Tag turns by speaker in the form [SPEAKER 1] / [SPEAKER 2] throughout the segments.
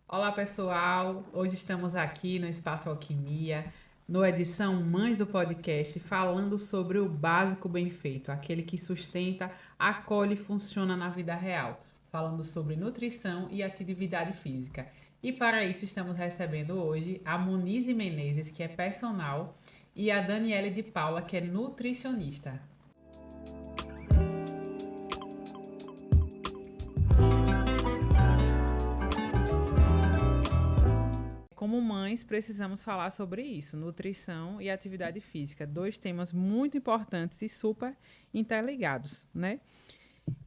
[SPEAKER 1] Olá, pessoal. Hoje estamos aqui no Espaço Alquimia, no edição Mães do Podcast, falando sobre o básico bem feito, aquele que sustenta, acolhe e funciona na vida real, falando sobre nutrição e atividade física. E para isso estamos recebendo hoje a Monize Menezes, que é personal, e a Daniele de Paula, que é nutricionista. Como mães, precisamos falar sobre isso, nutrição e atividade física, dois temas muito importantes e super interligados, né?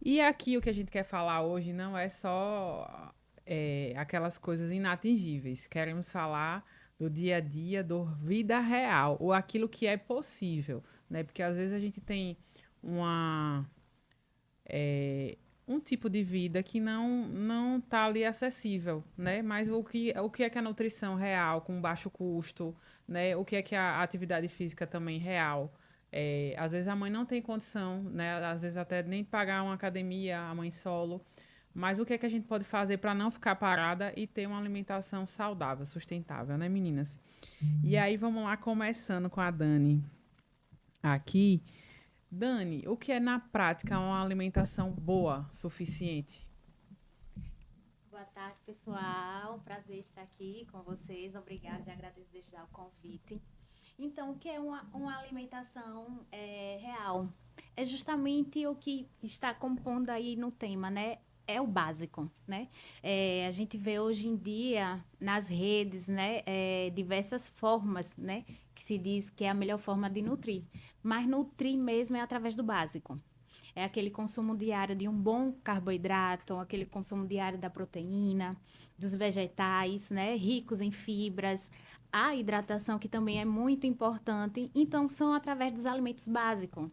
[SPEAKER 1] E aqui o que a gente quer falar hoje não é só aquelas coisas inatingíveis. Queremos falar do dia a dia, do vida real, ou aquilo que é possível, né? Porque às vezes a gente tem uma é, um tipo de vida que não está ali acessível, né? Mas o que é que a nutrição real com baixo custo, né? O que é a atividade física também real? Às vezes a mãe não tem condição, né? Às vezes até nem pagar uma academia, a mãe solo. Mas o que é que a gente pode fazer para não ficar parada e ter uma alimentação saudável, sustentável, né, meninas? E aí vamos lá, começando com a Dani aqui. Dani, o que é na prática uma alimentação boa, suficiente?
[SPEAKER 2] Boa tarde, pessoal. Prazer estar aqui com vocês. Obrigada, já agradeço desde já o convite. Então, o que é uma alimentação real? É justamente o que está compondo aí no tema, né? É o básico, né? A gente vê hoje em dia nas redes, né? Diversas formas, né? Que se diz que é a melhor forma de nutrir. Mas nutrir mesmo é através do básico. É aquele consumo diário de um bom carboidrato, aquele consumo diário da proteína, dos vegetais, né, ricos em fibras, a hidratação que também é muito importante. Então são através dos alimentos básicos.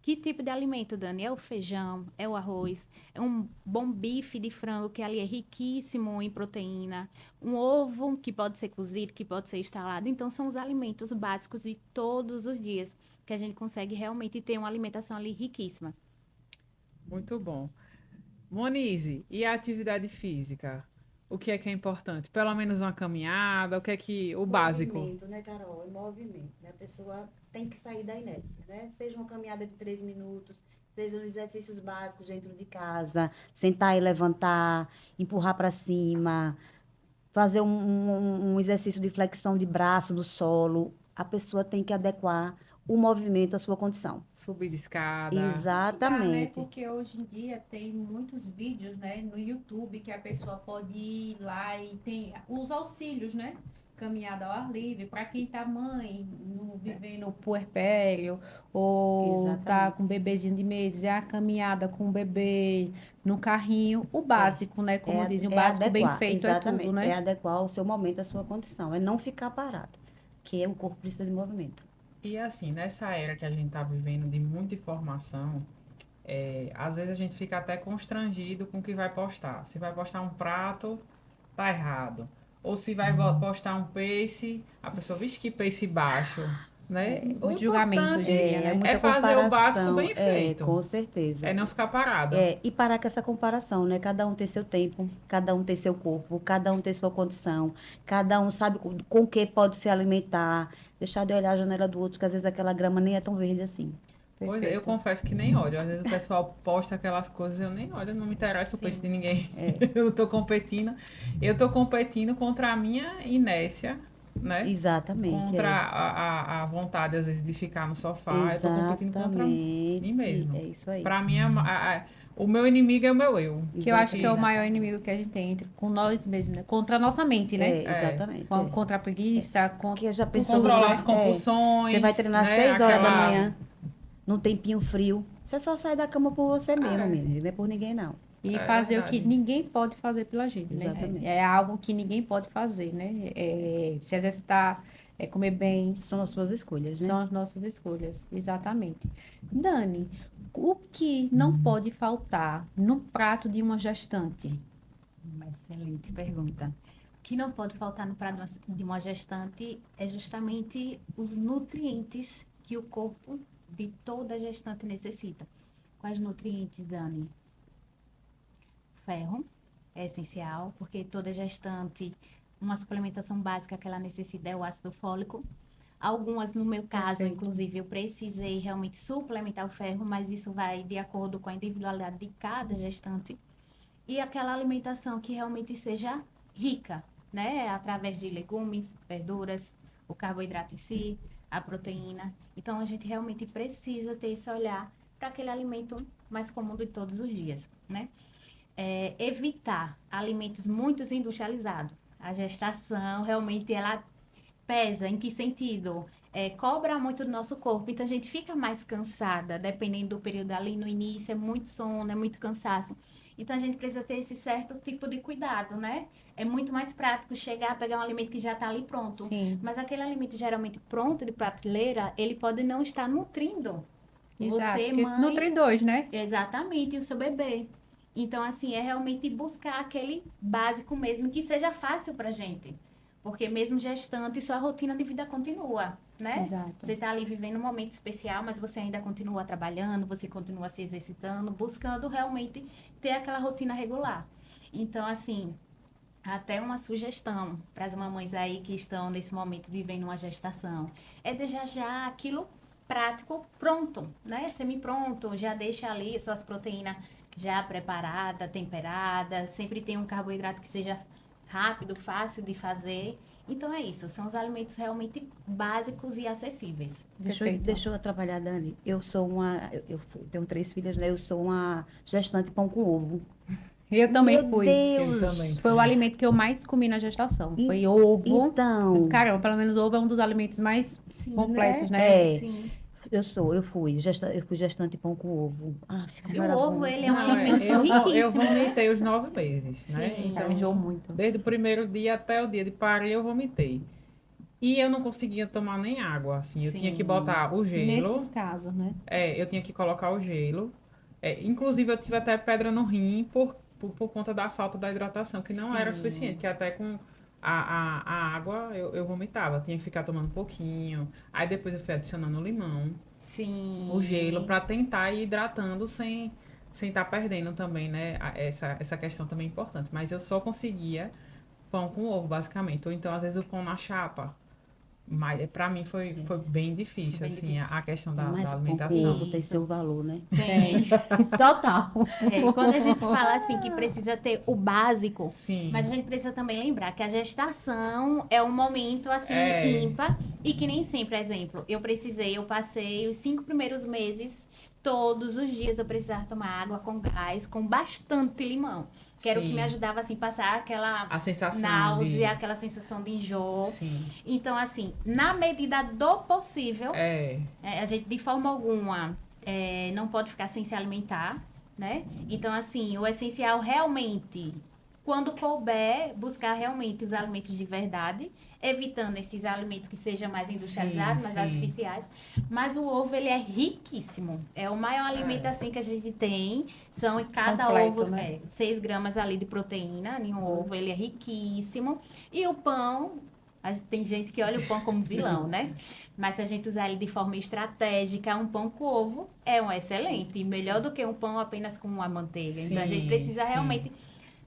[SPEAKER 2] Que tipo de alimento, Dani? É o feijão, é o arroz, é um bom bife de frango que ali é riquíssimo em proteína, um ovo que pode ser cozido, que pode ser instalado. Então são os alimentos básicos de todos os dias que a gente consegue realmente ter uma alimentação ali riquíssima.
[SPEAKER 1] Muito bom. Monize, e a atividade física? O que é importante? Pelo menos uma caminhada, o que é que o básico?
[SPEAKER 3] Movimento, né, Carol? É movimento, né? A pessoa tem que sair da inércia, né? Seja uma caminhada de 3 minutos, sejam exercícios básicos dentro de casa, sentar e levantar, empurrar para cima, fazer um exercício de flexão de braço no solo. A pessoa tem que adequar o movimento à sua condição.
[SPEAKER 1] Subir de escada.
[SPEAKER 4] Que dá, né?
[SPEAKER 3] Exatamente.
[SPEAKER 4] Porque hoje em dia tem muitos vídeos, né, no YouTube que a pessoa pode ir lá e tem os auxílios, né? Caminhada ao ar livre, para quem tá mãe, no, vivendo o puerpério, ou tá
[SPEAKER 3] Exatamente.
[SPEAKER 4] com bebezinho de meses, é a caminhada com o bebê no carrinho, o
[SPEAKER 3] É.
[SPEAKER 4] básico, né? Como dizem, o
[SPEAKER 3] É
[SPEAKER 4] básico bem
[SPEAKER 3] adequar,
[SPEAKER 4] feito é tudo,
[SPEAKER 3] exatamente. É
[SPEAKER 4] né?
[SPEAKER 3] adequar ao seu momento, à sua condição. É não ficar parado, que o corpo precisa de movimento.
[SPEAKER 1] E assim, nessa era que a gente está vivendo de muita informação, às vezes a gente fica até constrangido com o que vai postar. Se vai postar um prato, tá errado. Ou se vai postar um pace, a pessoa, vixe, que pace baixo, né? O
[SPEAKER 4] Muito julgamento hoje
[SPEAKER 1] importante
[SPEAKER 4] em dia,
[SPEAKER 3] É
[SPEAKER 4] né?
[SPEAKER 1] é
[SPEAKER 3] muita
[SPEAKER 1] fazer o básico
[SPEAKER 3] comparação,
[SPEAKER 1] bem feito.
[SPEAKER 3] com certeza.
[SPEAKER 1] É não ficar parada.
[SPEAKER 3] E parar com essa comparação, né? Cada um tem seu tempo, cada um tem seu corpo, cada um tem sua condição, cada um sabe com que pode se alimentar. Deixar de olhar a janela do outro, que às vezes aquela grama nem é tão verde assim.
[SPEAKER 1] Pois é, eu
[SPEAKER 4] Perfeito.
[SPEAKER 1] confesso que nem olho. Às vezes o pessoal posta aquelas coisas, eu nem olho, não me interessa o peixe de
[SPEAKER 4] Sim.
[SPEAKER 1] ninguém.
[SPEAKER 3] É,
[SPEAKER 1] Eu tô competindo. Eu tô competindo contra a minha inércia, né?
[SPEAKER 3] exatamente,
[SPEAKER 1] Contra
[SPEAKER 3] é.
[SPEAKER 1] a vontade, às vezes, de ficar no sofá. Eu tô competindo contra mim
[SPEAKER 3] Exatamente,
[SPEAKER 1] mesmo.
[SPEAKER 3] é isso aí.
[SPEAKER 1] Pra mim, o meu inimigo é o meu eu.
[SPEAKER 4] Que eu acho que é o
[SPEAKER 3] Exatamente.
[SPEAKER 4] maior inimigo que a gente tem entre, com nós mesmos, né? Contra a nossa mente, né?
[SPEAKER 1] É.
[SPEAKER 3] Exatamente, é.
[SPEAKER 4] Contra a preguiça,
[SPEAKER 3] Que já pensou
[SPEAKER 1] Controlar
[SPEAKER 3] você,
[SPEAKER 1] as
[SPEAKER 3] você vai
[SPEAKER 1] compulsões,
[SPEAKER 3] treinar
[SPEAKER 1] né?
[SPEAKER 3] 6 horas da
[SPEAKER 1] Aquela.
[SPEAKER 3] manhã, num tempinho frio. Você só sai da cama por você mesmo,
[SPEAKER 1] É,
[SPEAKER 3] menino, não é por ninguém não.
[SPEAKER 4] e
[SPEAKER 1] é
[SPEAKER 4] fazer o que
[SPEAKER 1] verdade.
[SPEAKER 4] ninguém pode fazer pela gente, né?
[SPEAKER 3] Exatamente.
[SPEAKER 4] É algo que ninguém pode fazer, né? Se exercitar, comer bem,
[SPEAKER 3] São as suas escolhas, né?
[SPEAKER 4] são as nossas escolhas, exatamente. Dani, o que não pode faltar no prato de uma gestante?
[SPEAKER 2] Uma excelente pergunta. O que não pode faltar no prato de uma gestante é justamente os nutrientes que o corpo de toda gestante necessita. Quais nutrientes, Dani? Ferro, é essencial, porque toda gestante, uma suplementação básica que ela necessita é o ácido fólico. Algumas, no meu caso,
[SPEAKER 4] Perfeito.
[SPEAKER 2] inclusive, eu precisei realmente suplementar o ferro, mas isso vai de acordo com a individualidade de cada gestante. E aquela alimentação que realmente seja rica, né? Através de legumes, verduras, o carboidrato em si, a proteína. Então, a gente realmente precisa ter esse olhar para aquele alimento mais comum de todos os dias, né? Evitar alimentos muito industrializados. A gestação, realmente, ela pesa. Em que sentido? Cobra muito do nosso corpo, então a gente fica mais cansada, dependendo do período ali no início, é muito sono, é muito cansaço. Então a gente precisa ter esse certo tipo de cuidado, né? É muito mais prático chegar, pegar um alimento que já está ali pronto.
[SPEAKER 4] Sim,
[SPEAKER 2] Mas aquele alimento geralmente pronto de prateleira, ele pode não estar nutrindo
[SPEAKER 4] exato.
[SPEAKER 2] você,
[SPEAKER 4] Porque
[SPEAKER 2] mãe,
[SPEAKER 4] Nutri 2, né?
[SPEAKER 2] exatamente, e o seu bebê. Então, assim, é realmente buscar aquele básico mesmo que seja fácil pra gente. Porque mesmo gestante, sua rotina de vida continua, né?
[SPEAKER 4] Exato.
[SPEAKER 2] Você tá ali vivendo um momento especial, mas você ainda continua trabalhando, você continua se exercitando, buscando realmente ter aquela rotina regular. Então, assim, até uma sugestão para as mamães aí que estão nesse momento vivendo uma gestação é deixar já aquilo prático pronto, né? Semi-pronto, já deixa ali suas proteínas já preparada, temperada, sempre tem um carboidrato que seja rápido, fácil de fazer. Então é isso, são os alimentos realmente básicos e acessíveis.
[SPEAKER 4] Perfeito.
[SPEAKER 3] Deixa eu atrapalhar, Dani. Eu sou tenho 3 filhas, né? Eu sou uma gestante pão com ovo.
[SPEAKER 4] Eu também
[SPEAKER 3] Meu
[SPEAKER 4] fui.
[SPEAKER 3] Deus!
[SPEAKER 1] Eu também.
[SPEAKER 4] Foi o alimento que eu mais comi na gestação.
[SPEAKER 3] E-
[SPEAKER 4] Foi ovo.
[SPEAKER 3] Então,
[SPEAKER 4] Mas, caramba, pelo menos ovo é um dos alimentos mais
[SPEAKER 2] Sim,
[SPEAKER 4] completos, né?
[SPEAKER 3] é,
[SPEAKER 2] Sim.
[SPEAKER 3] eu fui gestante pão com ovo. Ah, fica
[SPEAKER 2] E o ovo,
[SPEAKER 3] maravilhoso.
[SPEAKER 2] ele é um
[SPEAKER 1] Não,
[SPEAKER 2] alimento
[SPEAKER 1] eu
[SPEAKER 2] riquíssimo, né?
[SPEAKER 1] vomitei os 9 meses, né?
[SPEAKER 2] Sim.
[SPEAKER 4] Então, enjoou muito.
[SPEAKER 1] Desde o primeiro dia até o dia de parir, eu vomitei. E eu não conseguia tomar nem água, assim. Eu tinha que
[SPEAKER 2] Sim.
[SPEAKER 1] botar o gelo.
[SPEAKER 4] Nesses casos, né?
[SPEAKER 1] Eu tinha que colocar o gelo. Inclusive, eu tive até pedra no rim por conta da falta da hidratação, que não era
[SPEAKER 2] Sim.
[SPEAKER 1] suficiente, que até com a água eu vomitava. Tinha que ficar tomando um pouquinho. Aí depois eu fui adicionando o limão,
[SPEAKER 2] Sim.
[SPEAKER 1] o gelo, para tentar ir hidratando sem estar perdendo também, né? Essa questão também é importante. Mas eu só conseguia pão com ovo, basicamente. Ou então, às vezes, o pão na chapa. Mas para mim foi bem difícil,
[SPEAKER 2] Bem
[SPEAKER 1] assim,
[SPEAKER 2] difícil.
[SPEAKER 1] a questão da
[SPEAKER 3] Mas pão com
[SPEAKER 1] alimentação.
[SPEAKER 3] ovo tem seu valor, né?
[SPEAKER 2] Tem.
[SPEAKER 4] Total.
[SPEAKER 2] Quando a gente fala assim que precisa ter o básico,
[SPEAKER 1] Sim.
[SPEAKER 2] mas a gente precisa também lembrar que a gestação é um momento assim
[SPEAKER 1] É.
[SPEAKER 2] ímpar e que nem sempre, exemplo, eu passei os 5 primeiros meses, todos os dias eu precisava tomar água com gás, com bastante limão. Que era o que
[SPEAKER 1] Sim.
[SPEAKER 2] me ajudava assim passar aquela
[SPEAKER 1] A sensação
[SPEAKER 2] náusea, aquela sensação de enjoo.
[SPEAKER 1] Sim.
[SPEAKER 2] Então, assim, na medida do possível, a gente de forma alguma não pode ficar sem se alimentar, né? Então, assim, o essencial realmente, quando couber, buscar realmente os alimentos de verdade, evitando esses alimentos que sejam mais industrializados, mais
[SPEAKER 1] sim.
[SPEAKER 2] artificiais. Mas o ovo, ele é riquíssimo. É o maior alimento, assim, que a gente tem. São em cada
[SPEAKER 4] Completo,
[SPEAKER 2] ovo,
[SPEAKER 4] né?
[SPEAKER 2] 6 gramas ali de proteína em um ovo. Ele é riquíssimo. E o pão... Tem gente que olha o pão como vilão, né? Mas se a gente usar ele de forma estratégica, um pão com ovo é um excelente. Melhor do que um pão apenas com uma manteiga. Então, a gente
[SPEAKER 1] Sim,
[SPEAKER 2] precisa
[SPEAKER 1] sim.
[SPEAKER 2] realmente,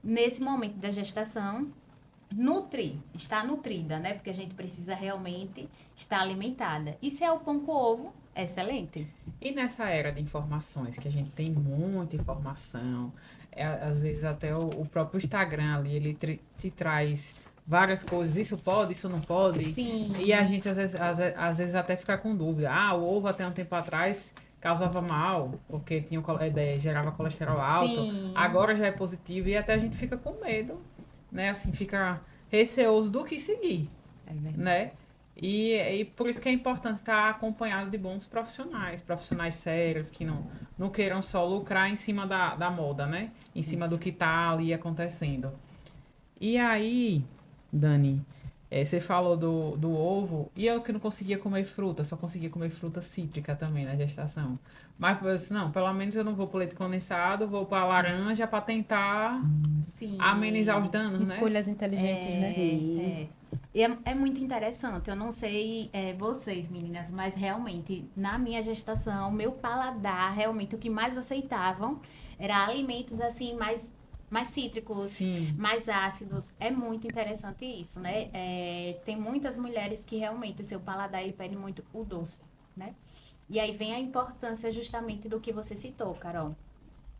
[SPEAKER 2] nesse momento da gestação, estar nutrida, né? Porque a gente precisa realmente estar alimentada. E se é o pão com ovo, excelente.
[SPEAKER 1] E nessa era de informações, que a gente tem muita informação, às vezes até o próprio Instagram ali, ele te traz várias coisas, isso pode, isso não pode.
[SPEAKER 2] Sim.
[SPEAKER 1] E a gente às vezes até fica com dúvida. O ovo até um tempo atrás causava mal, porque gerava colesterol alto.
[SPEAKER 2] Sim.
[SPEAKER 1] Agora já é positivo e até a gente fica com medo, né? Assim, fica receoso do que seguir,
[SPEAKER 2] É verdade.
[SPEAKER 1] né? E por isso que é importante estar acompanhado de bons profissionais sérios, que não queiram só lucrar em cima da moda, né? Em cima do que está ali acontecendo. E aí, Dani, você falou do ovo, e eu que não conseguia comer fruta, só conseguia comer fruta cítrica também na gestação. Mas eu disse, não, pelo menos eu não vou pro leite condensado, vou para laranja para tentar
[SPEAKER 2] Sim.
[SPEAKER 1] amenizar os danos, né?
[SPEAKER 4] Escolhas inteligentes, né?
[SPEAKER 3] Sim.
[SPEAKER 2] E é muito interessante. Eu não sei vocês, meninas, mas realmente, na minha gestação, meu paladar, realmente, o que mais aceitavam era alimentos, assim, mais mais cítricos,
[SPEAKER 1] Sim.
[SPEAKER 2] mais ácidos. É muito interessante isso, né? Tem muitas mulheres que realmente o seu paladar ele pede muito o doce, né? E aí vem a importância justamente do que você citou, Carol.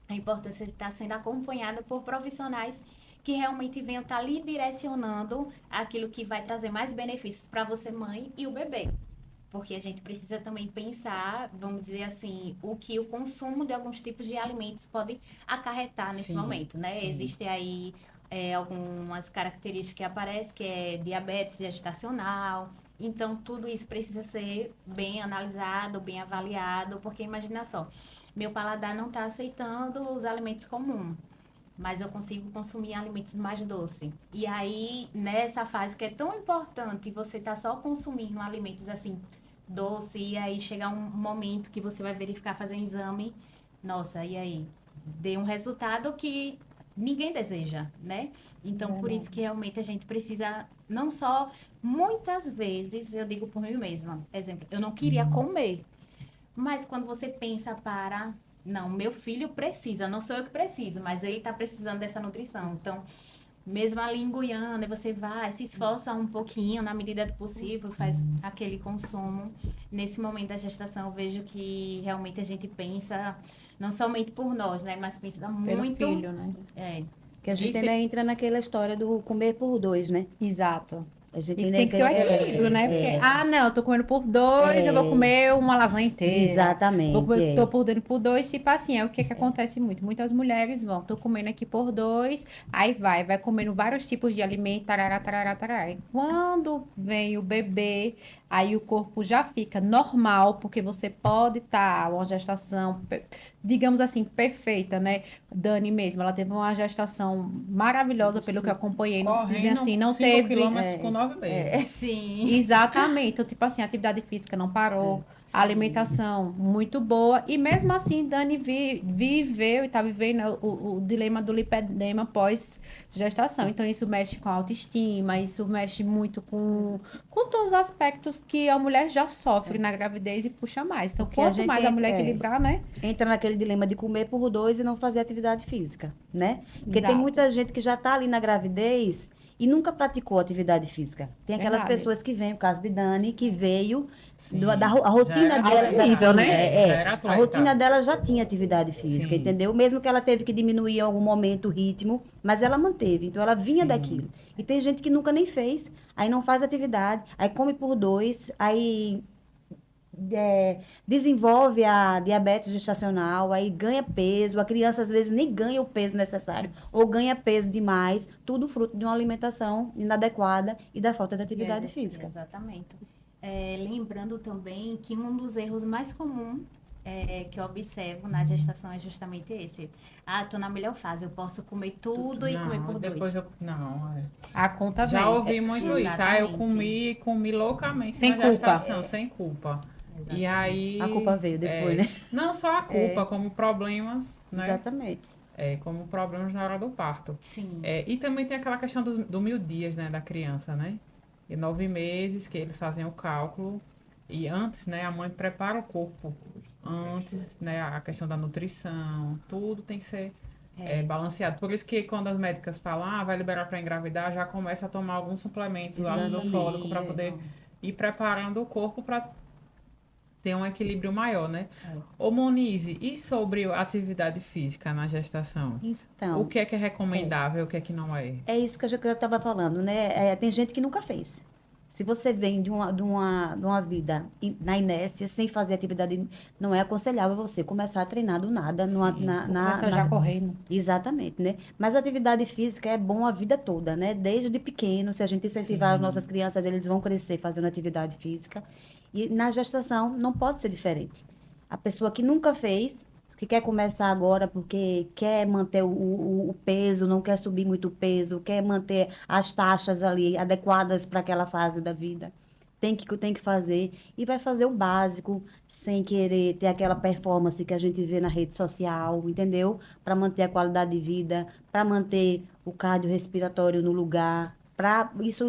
[SPEAKER 2] A importância de estar sendo acompanhada por profissionais que realmente venham estar lhe direcionando aquilo que vai trazer mais benefícios para você, mãe, e o bebê. Porque a gente precisa também pensar, vamos dizer assim, o que o consumo de alguns tipos de alimentos pode acarretar nesse
[SPEAKER 1] Sim,
[SPEAKER 2] momento, né?
[SPEAKER 1] sim.
[SPEAKER 2] Existem aí algumas características que aparecem, que é diabetes gestacional. Então, tudo isso precisa ser bem analisado, bem avaliado, porque imagina só, meu paladar não está aceitando os alimentos comuns, mas eu consigo consumir alimentos mais doces. E aí, nessa fase que é tão importante, você tá só consumindo alimentos assim, doce, e aí chega um momento que você vai verificar, fazer um exame, nossa, e aí? Deu um resultado que ninguém deseja, né? Então, por isso que realmente a gente precisa, não só, muitas vezes, eu digo por mim mesma, exemplo, eu não queria comer, mas quando você pensa para, não, meu filho precisa, não sou eu que preciso, mas ele está precisando dessa nutrição. Então, mesmo ali em Goiânia, você vai, se esforça um pouquinho, na medida do possível, faz aquele consumo. Nesse momento da gestação, eu vejo que realmente a gente pensa, não somente por nós, né, mas pensa
[SPEAKER 4] Pelo
[SPEAKER 2] muito.
[SPEAKER 4] filho, né?
[SPEAKER 3] Que a gente
[SPEAKER 1] E
[SPEAKER 3] ainda entra naquela história do comer por dois, né?
[SPEAKER 4] Exato.
[SPEAKER 3] A gente
[SPEAKER 4] E
[SPEAKER 3] ainda
[SPEAKER 4] tem que ser o
[SPEAKER 3] entra-
[SPEAKER 4] equilíbrio, né? Porque, não, eu tô comendo por dois, eu vou comer uma lasanha inteira. Vou
[SPEAKER 3] Exatamente,
[SPEAKER 4] comer, tô por dentro por dois, tipo assim, é o que acontece muito. Muitas mulheres vão, tô comendo aqui por dois, aí vai comendo vários tipos de alimento, tarará, tarará, tarará. E quando vem o bebê, aí o corpo já fica normal, porque você pode estar uma gestação, digamos assim, perfeita, né? Dani mesmo, ela teve uma gestação maravilhosa, pelo que eu acompanhei,
[SPEAKER 1] Correndo
[SPEAKER 4] assim, não
[SPEAKER 1] 5
[SPEAKER 4] teve...
[SPEAKER 1] quilômetros com 9 meses.
[SPEAKER 2] Sim.
[SPEAKER 4] Exatamente. Então, tipo assim, a atividade física não parou, a alimentação muito boa. E mesmo assim, Dani viveu e está vivendo o dilema do lipedema pós-gestação. Então, isso mexe com a autoestima, isso mexe muito com todos os aspectos que a mulher já sofre na gravidez e puxa mais. Então,
[SPEAKER 3] Porque a
[SPEAKER 4] quanto
[SPEAKER 3] gente
[SPEAKER 4] mais a mulher equilibrar, né?
[SPEAKER 3] entra naquele dilema de comer por dois e não fazer atividade física, né? Porque tem
[SPEAKER 4] Exato.
[SPEAKER 3] muita gente que já está ali na gravidez e nunca praticou atividade física. Tem aquelas
[SPEAKER 4] Verdade.
[SPEAKER 3] pessoas que vêm, o caso de Dani, que veio,
[SPEAKER 1] Sim.
[SPEAKER 3] a rotina
[SPEAKER 1] Já era
[SPEAKER 3] dela já
[SPEAKER 4] nível, né?
[SPEAKER 3] tinha,
[SPEAKER 1] Já era
[SPEAKER 3] a
[SPEAKER 1] atleta.
[SPEAKER 3] rotina dela já tinha atividade física,
[SPEAKER 1] Sim.
[SPEAKER 3] entendeu? Mesmo que ela teve que diminuir em algum momento o ritmo, mas ela manteve, então ela vinha
[SPEAKER 1] Sim.
[SPEAKER 3] daquilo. E tem gente que nunca nem fez, aí não faz atividade, aí come por dois, aí desenvolve a diabetes gestacional, aí ganha peso, a criança às vezes nem ganha o peso necessário, ou ganha peso demais, tudo fruto de uma alimentação inadequada e da falta de atividade física.
[SPEAKER 2] Exatamente. Lembrando também que um dos erros mais comuns que eu observo na gestação é justamente esse. Tô na melhor fase, eu posso comer tudo e comer por
[SPEAKER 1] depois
[SPEAKER 2] dois.
[SPEAKER 4] A conta vem.
[SPEAKER 1] Já ouvi muito isso. Eu
[SPEAKER 2] Exatamente.
[SPEAKER 1] comi loucamente
[SPEAKER 4] Sem
[SPEAKER 1] na
[SPEAKER 4] culpa.
[SPEAKER 1] gestação, sem culpa. E aí...
[SPEAKER 3] A culpa veio depois, né?
[SPEAKER 1] Não só a culpa, como problemas, né?
[SPEAKER 3] Exatamente.
[SPEAKER 1] Como problemas na hora do parto.
[SPEAKER 2] Sim.
[SPEAKER 1] E também tem aquela questão do 1000 dias, né, da criança, né? E 9 meses que eles fazem o cálculo. E antes, né, a mãe prepara o corpo. Antes, né, a questão da nutrição, tudo tem que ser balanceado. Por isso que quando as médicas falam, vai liberar para engravidar, já começa a tomar alguns suplementos, o ácido fólico, para poder ir preparando o corpo para ter um equilíbrio maior, né? Ô Monize, e sobre a atividade física na gestação?
[SPEAKER 3] Então,
[SPEAKER 1] O que é recomendável, o que é que não é?
[SPEAKER 3] é isso que eu estava falando, né? Tem gente que nunca fez. Se você vem de uma vida na inércia, sem fazer atividade, não é aconselhável você começar a treinar do nada.
[SPEAKER 4] Começa já correndo.
[SPEAKER 3] Exatamente, né? Mas a atividade física é bom a vida toda, né? Desde pequeno, se a gente incentivar as nossas crianças, eles vão crescer fazendo atividade física. E na gestação não pode ser diferente. A pessoa que nunca fez, que quer começar agora porque quer manter o peso, não quer subir muito o peso, quer manter as taxas ali adequadas para aquela fase da vida, tem que fazer. E vai fazer o básico, sem querer ter aquela performance que a gente vê na rede social, entendeu? Para manter a qualidade de vida, para manter o cardiorrespiratório no lugar, para isso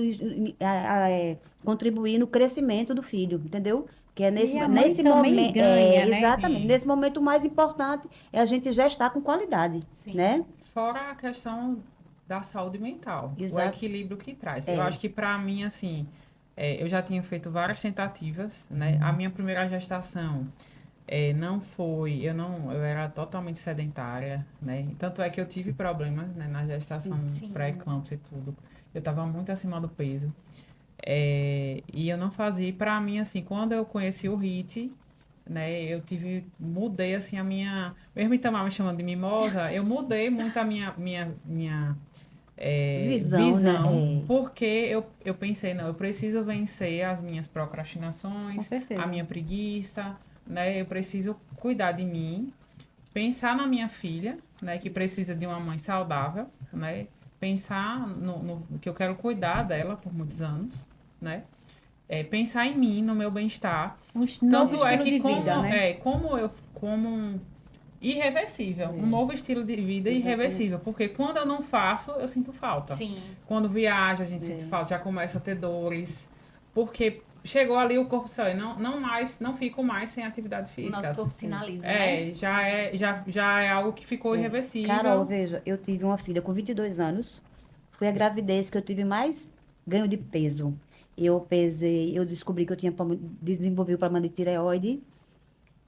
[SPEAKER 3] contribuir no crescimento do filho, entendeu? Que é
[SPEAKER 4] E a mãe também
[SPEAKER 3] momento.
[SPEAKER 4] ganha, né?
[SPEAKER 3] Exatamente.
[SPEAKER 1] Sim.
[SPEAKER 3] Nesse momento, o mais importante é a gente gestar com qualidade,
[SPEAKER 2] Sim.
[SPEAKER 3] né?
[SPEAKER 1] Fora a questão da saúde mental, o
[SPEAKER 3] Exato.
[SPEAKER 1] equilíbrio que traz.
[SPEAKER 3] É.
[SPEAKER 1] Eu acho que para mim, assim, eu já tinha feito várias tentativas, né? A minha primeira gestação não foi, eu era totalmente sedentária, né? Tanto é que eu tive problemas, né, na gestação
[SPEAKER 2] Sim.
[SPEAKER 1] pré-eclâmpsia e tudo. Eu estava muito acima do peso. E eu não fazia. Para mim, assim, quando eu conheci o HIIT, né, mudei, assim, a minha... Mesmo Itamar me chamando de mimosa, eu mudei muito a minha
[SPEAKER 3] Visão, né?
[SPEAKER 1] visão,
[SPEAKER 3] É.
[SPEAKER 1] porque eu pensei, não, eu preciso vencer as minhas
[SPEAKER 4] Com
[SPEAKER 1] procrastinações,
[SPEAKER 4] certeza.
[SPEAKER 1] a minha preguiça, né, eu preciso cuidar de mim, pensar na minha filha, né, que precisa de uma mãe saudável, né, pensar no que eu quero cuidar dela por muitos anos, né, pensar em mim, no meu bem-estar.
[SPEAKER 4] Novo
[SPEAKER 1] Tanto é
[SPEAKER 4] estilo
[SPEAKER 1] que
[SPEAKER 4] de vida, né?
[SPEAKER 1] como irreversível, um
[SPEAKER 3] É.
[SPEAKER 1] novo estilo de vida
[SPEAKER 3] Exatamente.
[SPEAKER 1] irreversível, porque quando eu não faço, eu sinto falta.
[SPEAKER 2] Sim.
[SPEAKER 1] Quando viajo, a gente sente falta, já começa a ter dores, porque chegou ali o corpo só, não fico mais sem atividade
[SPEAKER 2] O
[SPEAKER 1] física.
[SPEAKER 2] nosso corpo sinaliza, né?
[SPEAKER 1] Já é algo que ficou irreversível.
[SPEAKER 3] Carol, veja, eu tive uma filha com 22 anos. Foi a gravidez que eu tive mais ganho de peso. Eu descobri que eu tinha desenvolvi o problema de tireoide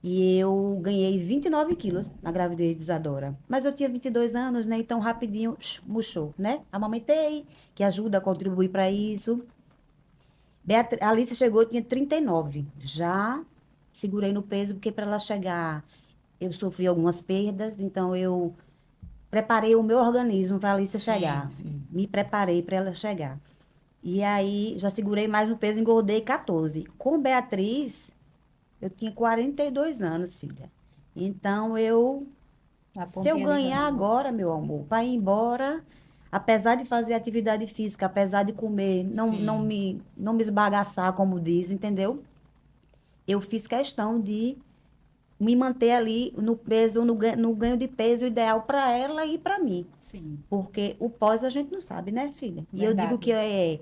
[SPEAKER 3] e eu ganhei 29 quilos na gravidez de Isadora. Mas eu tinha 22 anos, né? Então rapidinho murchou, né? Amamentei, que ajuda a contribuir para isso. A Alice chegou, eu tinha 39. Já segurei no peso, porque para ela chegar, eu sofri algumas perdas, então eu preparei o meu organismo para a Alice chegar.
[SPEAKER 1] Sim.
[SPEAKER 3] Me preparei para ela chegar. E aí, já segurei mais no peso, engordei 14. Com Beatriz, eu tinha 42 anos, filha. Então,
[SPEAKER 4] A
[SPEAKER 3] se eu
[SPEAKER 4] pontinha de
[SPEAKER 3] ganhar
[SPEAKER 4] galinha.
[SPEAKER 3] agora, meu amor, para ir embora, apesar de fazer atividade física, apesar de comer,
[SPEAKER 1] Sim.
[SPEAKER 3] não me esbagaçar, como diz, entendeu? Eu fiz questão de me manter ali no peso, no ganho de peso ideal para ela e para mim.
[SPEAKER 2] Sim.
[SPEAKER 3] Porque o pós a gente não sabe, né, filha? E eu digo
[SPEAKER 4] Verdade.
[SPEAKER 3] que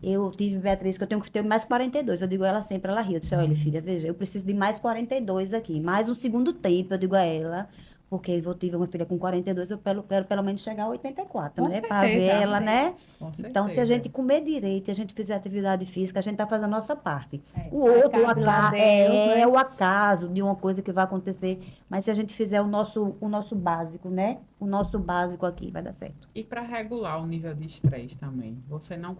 [SPEAKER 3] eu tive Beatriz, que eu tenho que ter mais 42. Eu digo a ela sempre, ela ri. Eu disse, olha, filha, veja, eu preciso de mais 42 aqui. Mais um segundo tempo, eu digo a ela. Porque eu tive uma filha com 42, eu quero pelo menos chegar a 84,
[SPEAKER 4] Com
[SPEAKER 3] né? Para ver
[SPEAKER 4] certeza.
[SPEAKER 3] ela, né?
[SPEAKER 1] Com
[SPEAKER 3] Então, se a
[SPEAKER 1] certeza.
[SPEAKER 3] gente comer direito e a gente fizer atividade física, a gente está fazendo a nossa parte.
[SPEAKER 4] É,
[SPEAKER 3] O outro,
[SPEAKER 4] cabe lá a Deus, né?
[SPEAKER 3] o acaso de uma coisa que vai acontecer. Mas se a gente fizer o nosso básico, né? O nosso básico aqui vai dar certo.
[SPEAKER 1] E para regular o nível de estresse também. Você não,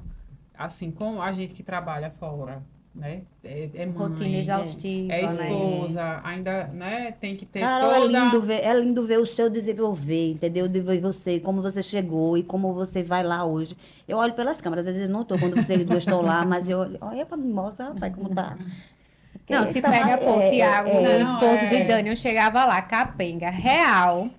[SPEAKER 1] assim, como a gente que trabalha fora, né? É
[SPEAKER 4] Rotina
[SPEAKER 1] mãe,
[SPEAKER 4] exaustiva,
[SPEAKER 1] é
[SPEAKER 4] né?
[SPEAKER 1] esposa, ainda, né? Tem que ter
[SPEAKER 3] Carol,
[SPEAKER 1] toda.
[SPEAKER 3] é lindo ver o seu desenvolver, entendeu? De ver você, como você chegou e como você vai lá hoje. Eu olho pelas câmeras, às vezes não estou quando vocês duas estão lá, mas eu olho, olha para mim, mostra, rapaz, como tá. Porque
[SPEAKER 4] Não, se
[SPEAKER 3] tá
[SPEAKER 4] pega,
[SPEAKER 3] mais-
[SPEAKER 4] pô, o Tiago, o
[SPEAKER 1] Não,
[SPEAKER 4] esposo de Dani, eu chegava lá, capenga, real,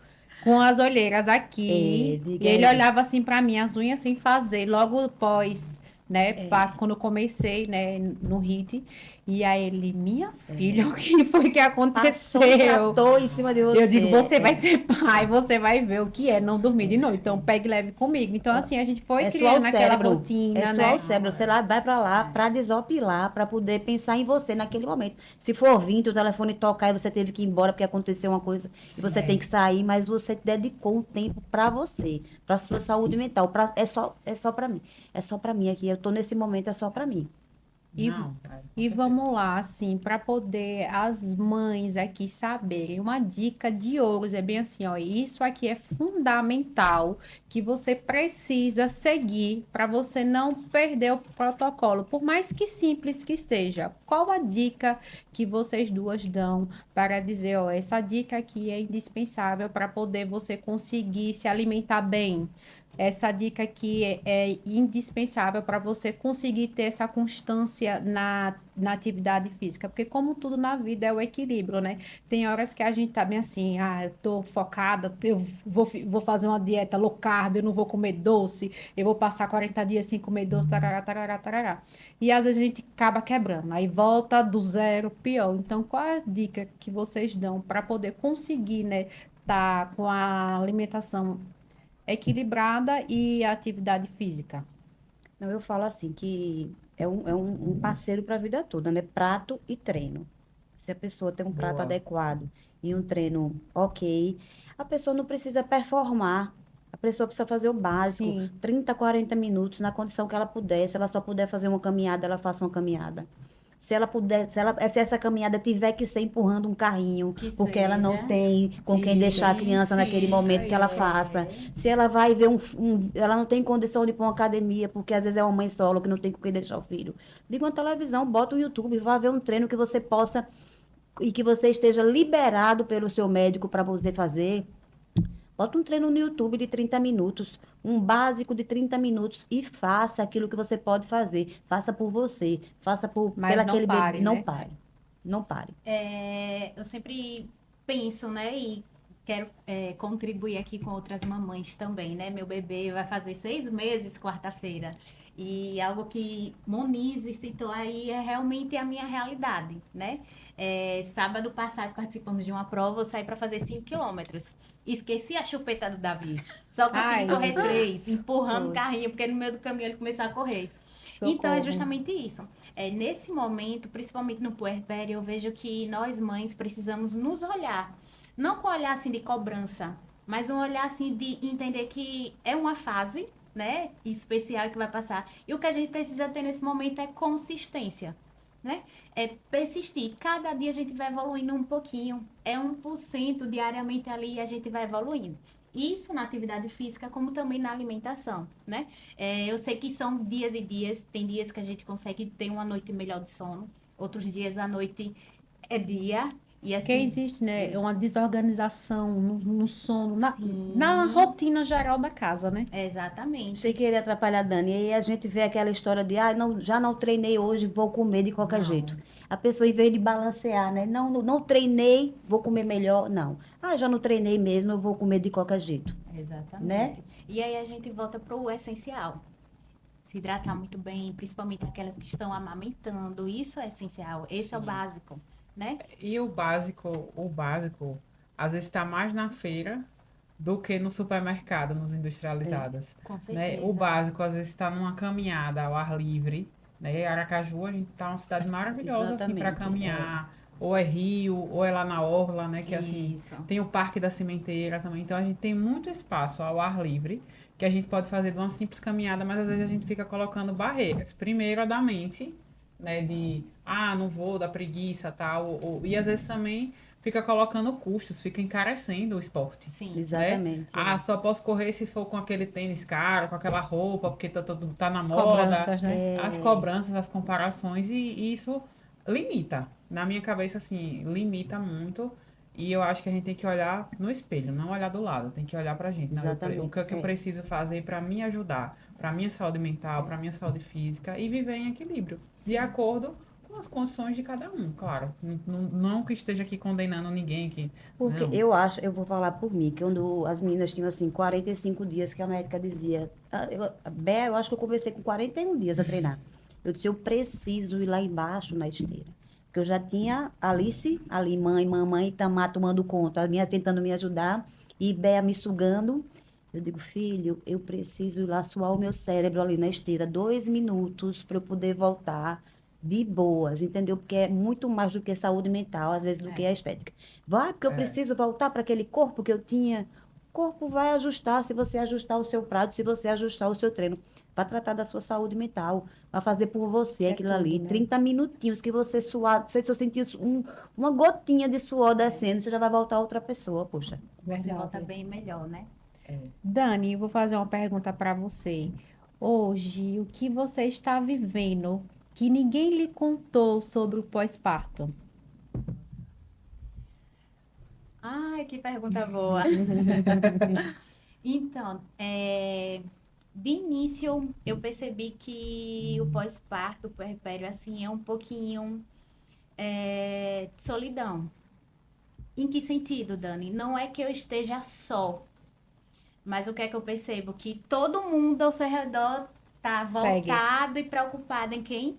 [SPEAKER 4] com as olheiras aqui,
[SPEAKER 3] diga
[SPEAKER 4] e ele
[SPEAKER 3] aí.
[SPEAKER 4] olhava assim pra mim, as unhas sem fazer, logo após, né, quando eu comecei, né, no HIIT, e aí ele, minha filha, o que foi que
[SPEAKER 3] Passou um
[SPEAKER 4] aconteceu?
[SPEAKER 3] trator em cima de você.
[SPEAKER 4] Eu digo, você vai
[SPEAKER 3] É.
[SPEAKER 4] ser pai, você vai ver o que é não dormir de noite, então pegue leve comigo. Então, assim, a gente foi
[SPEAKER 3] É suar
[SPEAKER 4] criando
[SPEAKER 3] o
[SPEAKER 4] aquela
[SPEAKER 3] cérebro.
[SPEAKER 4] rotina,
[SPEAKER 3] É
[SPEAKER 4] né?
[SPEAKER 3] suar o cérebro. Você lá, vai para lá para desopilar, para poder pensar em você naquele momento. Se for 20, o telefone tocar e você teve que ir embora porque aconteceu uma coisa e você tem que sair, mas você dedicou um tempo para você, para sua saúde mental. É só para mim. É só para mim aqui. Eu tô nesse momento, é só para mim.
[SPEAKER 4] E,
[SPEAKER 1] Não, com
[SPEAKER 4] e
[SPEAKER 1] certeza.
[SPEAKER 4] vamos lá, assim, para poder as mães aqui saberem, uma dica de ouro, é bem assim, ó, isso aqui é fundamental que você precisa seguir para você não perder o protocolo, por mais que simples que seja. Qual a dica que vocês duas dão para dizer, ó, essa dica aqui é indispensável para poder você conseguir se alimentar bem? Essa dica aqui é indispensável para você conseguir ter essa constância na atividade física, porque como tudo na vida é o equilíbrio, né? Tem horas que a gente tá bem assim, eu tô focada, eu vou fazer uma dieta low carb, eu não vou comer doce, eu vou passar 40 dias sem comer doce, tarará, tarará, tarará. E às vezes a gente acaba quebrando, aí volta do zero, pior. Então, qual é a dica que vocês dão para poder conseguir, né, tá com a alimentação equilibrada e a atividade física?
[SPEAKER 3] Não, eu falo assim, que um parceiro para a vida toda, né? Prato e treino. Se a pessoa tem um prato
[SPEAKER 1] Boa.
[SPEAKER 3] adequado e um treino ok, a pessoa não precisa performar A pessoa precisa fazer o básico,
[SPEAKER 4] Sim.
[SPEAKER 3] 30, 40 minutos, na condição que ela puder. Se ela só puder fazer uma caminhada, ela faça uma caminhada. Se ela puder, se essa caminhada tiver que ser empurrando um carrinho,
[SPEAKER 2] Que
[SPEAKER 3] porque ela não
[SPEAKER 2] seja.
[SPEAKER 3] tem com quem deixar a criança naquele momento, que ela
[SPEAKER 1] isso.
[SPEAKER 3] faça. Se ela vai ver ela não tem condição de ir para uma academia, porque às vezes é uma mãe solo que não tem com quem deixar o filho. Liga uma televisão, bota o YouTube, vá ver um treino que você possa e que você esteja liberado pelo seu médico para você fazer. Bota um treino no YouTube de 30 minutos, um básico de 30 minutos e faça aquilo que você pode fazer. Faça por você, faça
[SPEAKER 4] Mas
[SPEAKER 3] pelo
[SPEAKER 4] não
[SPEAKER 3] aquele
[SPEAKER 4] pare,
[SPEAKER 3] bebê. Não
[SPEAKER 4] né?
[SPEAKER 3] pare. Não pare.
[SPEAKER 2] Eu sempre penso, né, e quero contribuir aqui com outras mamães também, né? Meu bebê vai fazer 6 meses quarta-feira. E algo que Monize citou aí é realmente a minha realidade, né? Sábado passado participamos de uma prova, eu saí para fazer 5 quilômetros. Esqueci a chupeta do Davi. Só consegui
[SPEAKER 4] Ai,
[SPEAKER 2] correr
[SPEAKER 4] meu
[SPEAKER 2] 3,
[SPEAKER 4] Deus.
[SPEAKER 2] empurrando o
[SPEAKER 4] Foi.
[SPEAKER 2] carrinho, porque no meio do caminho ele começou a correr. Então, é
[SPEAKER 4] Socorro.
[SPEAKER 2] justamente isso. Nesse momento, principalmente no puerpério, eu vejo que nós mães precisamos nos olhar. Não com olhar assim de cobrança, mas um olhar assim de entender que é uma fase, né, especial que vai passar. E o que a gente precisa ter nesse momento é consistência, né? É persistir. Cada dia a gente vai evoluindo um pouquinho. É 1% diariamente ali e a gente vai evoluindo. Isso na atividade física, como também na alimentação, né? Eu sei que são dias e dias. Tem dias que a gente consegue ter uma noite melhor de sono. Outros dias a noite é dia. E
[SPEAKER 4] Porque
[SPEAKER 2] assim,
[SPEAKER 4] existe, né, uma desorganização no sono,
[SPEAKER 2] sim,
[SPEAKER 4] na rotina geral da casa, né?
[SPEAKER 2] exatamente.
[SPEAKER 3] Sem querer atrapalhar a Dani. E aí a gente vê aquela história de, não, já não treinei hoje, vou comer de qualquer
[SPEAKER 2] Não.
[SPEAKER 3] jeito. A pessoa, em vez de balancear, né? Não treinei, vou comer melhor. Não. Já não treinei mesmo, eu vou comer de qualquer jeito.
[SPEAKER 2] Exatamente.
[SPEAKER 3] Né?
[SPEAKER 2] E aí a gente volta para o essencial. Se hidratar muito bem, principalmente aquelas que estão amamentando. Isso é essencial. Esse é o
[SPEAKER 1] Sim.
[SPEAKER 2] básico, né?
[SPEAKER 1] E o básico, às vezes está mais na feira do que no supermercado, nos industrializados,
[SPEAKER 2] Com
[SPEAKER 1] né?
[SPEAKER 2] certeza.
[SPEAKER 1] O básico, às vezes, está numa caminhada ao ar livre, né? Aracaju, a gente tá uma cidade maravilhosa, assim, para
[SPEAKER 3] Exatamente,
[SPEAKER 1] caminhar. Ou é rio, ou é lá na orla, né? Que, assim,
[SPEAKER 2] Isso.
[SPEAKER 1] tem o Parque da Cimenteira também. Então, a gente tem muito espaço ao ar livre, que a gente pode fazer de uma simples caminhada, mas às vezes a gente fica colocando barreiras. Primeiro, a da mente, né? De, não vou, da preguiça, tal. E às vezes também fica colocando custos, fica encarecendo o esporte.
[SPEAKER 2] Sim.
[SPEAKER 3] Exatamente.
[SPEAKER 1] Só posso correr se for com aquele tênis caro, com aquela roupa, porque tá na
[SPEAKER 4] As
[SPEAKER 1] moda.
[SPEAKER 4] cobranças, né?
[SPEAKER 1] As cobranças, as comparações, e isso limita. Na minha cabeça, assim, limita muito. E eu acho que a gente tem que olhar no espelho, não olhar do lado, tem que olhar pra gente. Não,
[SPEAKER 3] Exatamente,
[SPEAKER 1] o que, eu
[SPEAKER 3] é.
[SPEAKER 1] preciso fazer para me ajudar, para minha saúde mental, para minha saúde física e viver em equilíbrio, de acordo com as condições de cada um, claro. Não que esteja aqui condenando ninguém que
[SPEAKER 3] Porque
[SPEAKER 1] não.
[SPEAKER 3] eu vou falar por mim, que quando as meninas tinham assim 45 dias que a médica dizia, Bé, eu acho que eu comecei com 41 dias a treinar. Eu disse, eu preciso ir lá embaixo na esteira. Porque eu já tinha Alice, ali, mãe, mamãe, e Tamar tomando conta, a minha tentando me ajudar, e Bé me sugando. Eu digo, filho, eu preciso ir lá suar o meu cérebro ali na esteira, 2 minutos para eu poder voltar de boas, entendeu? Porque é muito mais do que saúde mental, às vezes, do que a estética. Vai, porque eu
[SPEAKER 1] É.
[SPEAKER 3] preciso voltar para aquele corpo que eu tinha. O corpo vai ajustar se você ajustar o seu prato, se você ajustar o seu treino. Para tratar da sua saúde mental, para fazer por você
[SPEAKER 4] Que é
[SPEAKER 3] aquilo
[SPEAKER 4] tudo,
[SPEAKER 3] ali.
[SPEAKER 4] né?
[SPEAKER 3] 30 minutinhos que você suar, se você sentir uma gotinha de suor descendo, você já vai voltar outra pessoa, poxa.
[SPEAKER 2] Você volta
[SPEAKER 4] Verdade.
[SPEAKER 2] bem melhor, né?
[SPEAKER 4] Dani, eu vou fazer uma pergunta para você. Hoje, o que você está vivendo que ninguém lhe contou sobre o pós-parto?
[SPEAKER 2] Ai, que pergunta boa. Então, de início, eu percebi que o pós-parto, o puerpério, assim, é um pouquinho de solidão. Em que sentido, Dani? Não é que eu esteja só, mas o que é que eu percebo? Que todo mundo ao seu redor tá
[SPEAKER 4] Segue.
[SPEAKER 2] voltado e preocupado em quem?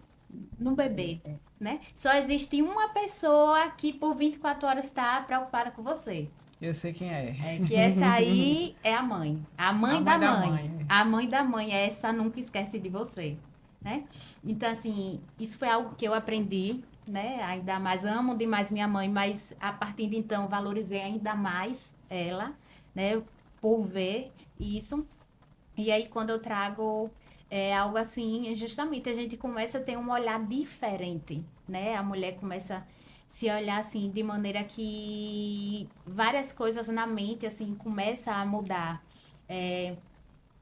[SPEAKER 2] No bebê, né? Só existe uma pessoa que por 24 horas está preocupada com você.
[SPEAKER 1] Eu sei quem é.
[SPEAKER 2] Que essa aí é a mãe. A mãe
[SPEAKER 1] A
[SPEAKER 2] da
[SPEAKER 1] mãe da
[SPEAKER 2] mãe.
[SPEAKER 1] mãe.
[SPEAKER 2] A mãe da mãe. Essa nunca esquece de você, né? Então, assim, isso foi algo que eu aprendi, né? Ainda mais, amo demais minha mãe, mas a partir de então, valorizei ainda mais ela, né? por ver isso. E aí, quando eu trago algo assim, justamente a gente começa a ter um olhar diferente, né? A mulher começa a se olhar assim, de maneira que várias coisas na mente, assim, começa a mudar.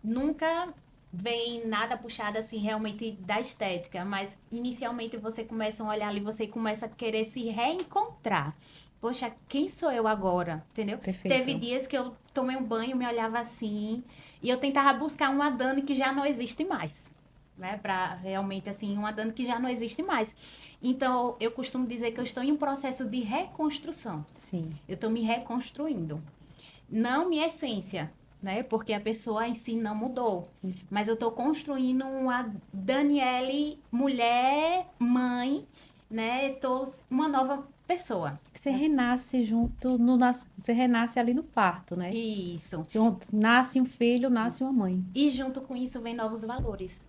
[SPEAKER 2] Nunca vem nada puxado assim realmente da estética, mas inicialmente você começa a olhar ali, você começa a querer se reencontrar. Poxa, quem sou eu agora? Entendeu?
[SPEAKER 1] Perfeito.
[SPEAKER 2] Teve dias que eu tomei um banho, me olhava assim, e eu tentava buscar uma Dani que já não existe mais. Né, para realmente assim, uma Dani que já não existe mais. Então, eu costumo dizer que eu estou em um processo de reconstrução.
[SPEAKER 3] Sim.
[SPEAKER 2] Eu estou me reconstruindo. Não minha essência, né? Porque a pessoa em si não mudou. Mas eu estou construindo uma Daniele, mulher, mãe, né? Tô uma nova pessoa.
[SPEAKER 5] Você renasce junto, você renasce ali no parto, né?
[SPEAKER 2] Isso.
[SPEAKER 5] Nasce um filho, nasce uma mãe.
[SPEAKER 2] E junto com isso vem novos valores,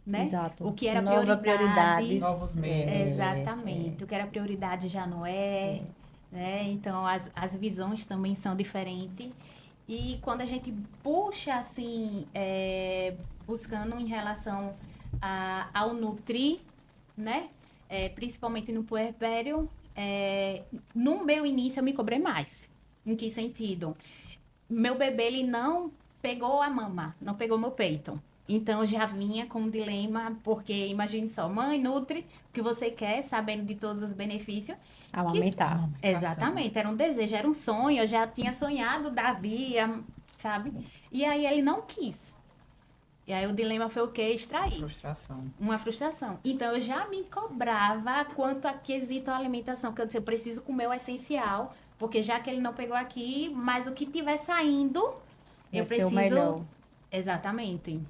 [SPEAKER 2] né?
[SPEAKER 5] Exato.
[SPEAKER 2] O que era
[SPEAKER 3] Nova
[SPEAKER 2] prioridade.
[SPEAKER 1] Novos meios.
[SPEAKER 2] Exatamente. O que era prioridade já não é. Né? Então, as visões também são diferentes. E quando a gente puxa, assim, buscando em relação ao nutrir, né? Principalmente no puerpério, no meu início eu me cobrei mais. Em que sentido? Meu bebê, ele não pegou a mama, não pegou meu peito. Então, eu já vinha com um dilema, porque imagine só, mãe, nutre o que você quer, sabendo de todos os benefícios.
[SPEAKER 5] Amamentar.
[SPEAKER 2] Exatamente, era um desejo, era um sonho, eu já tinha sonhado Davi, sabe? E aí ele não quis. E aí o dilema foi o quê? Extrair.
[SPEAKER 1] Frustração.
[SPEAKER 2] Uma frustração. Então eu já me cobrava quanto a quesito alimentação, que eu disse, eu preciso comer o essencial, porque já que ele não pegou aqui, mas o que tiver saindo, eu
[SPEAKER 5] Vai ser o
[SPEAKER 2] preciso.
[SPEAKER 5] melhor.
[SPEAKER 2] Exatamente.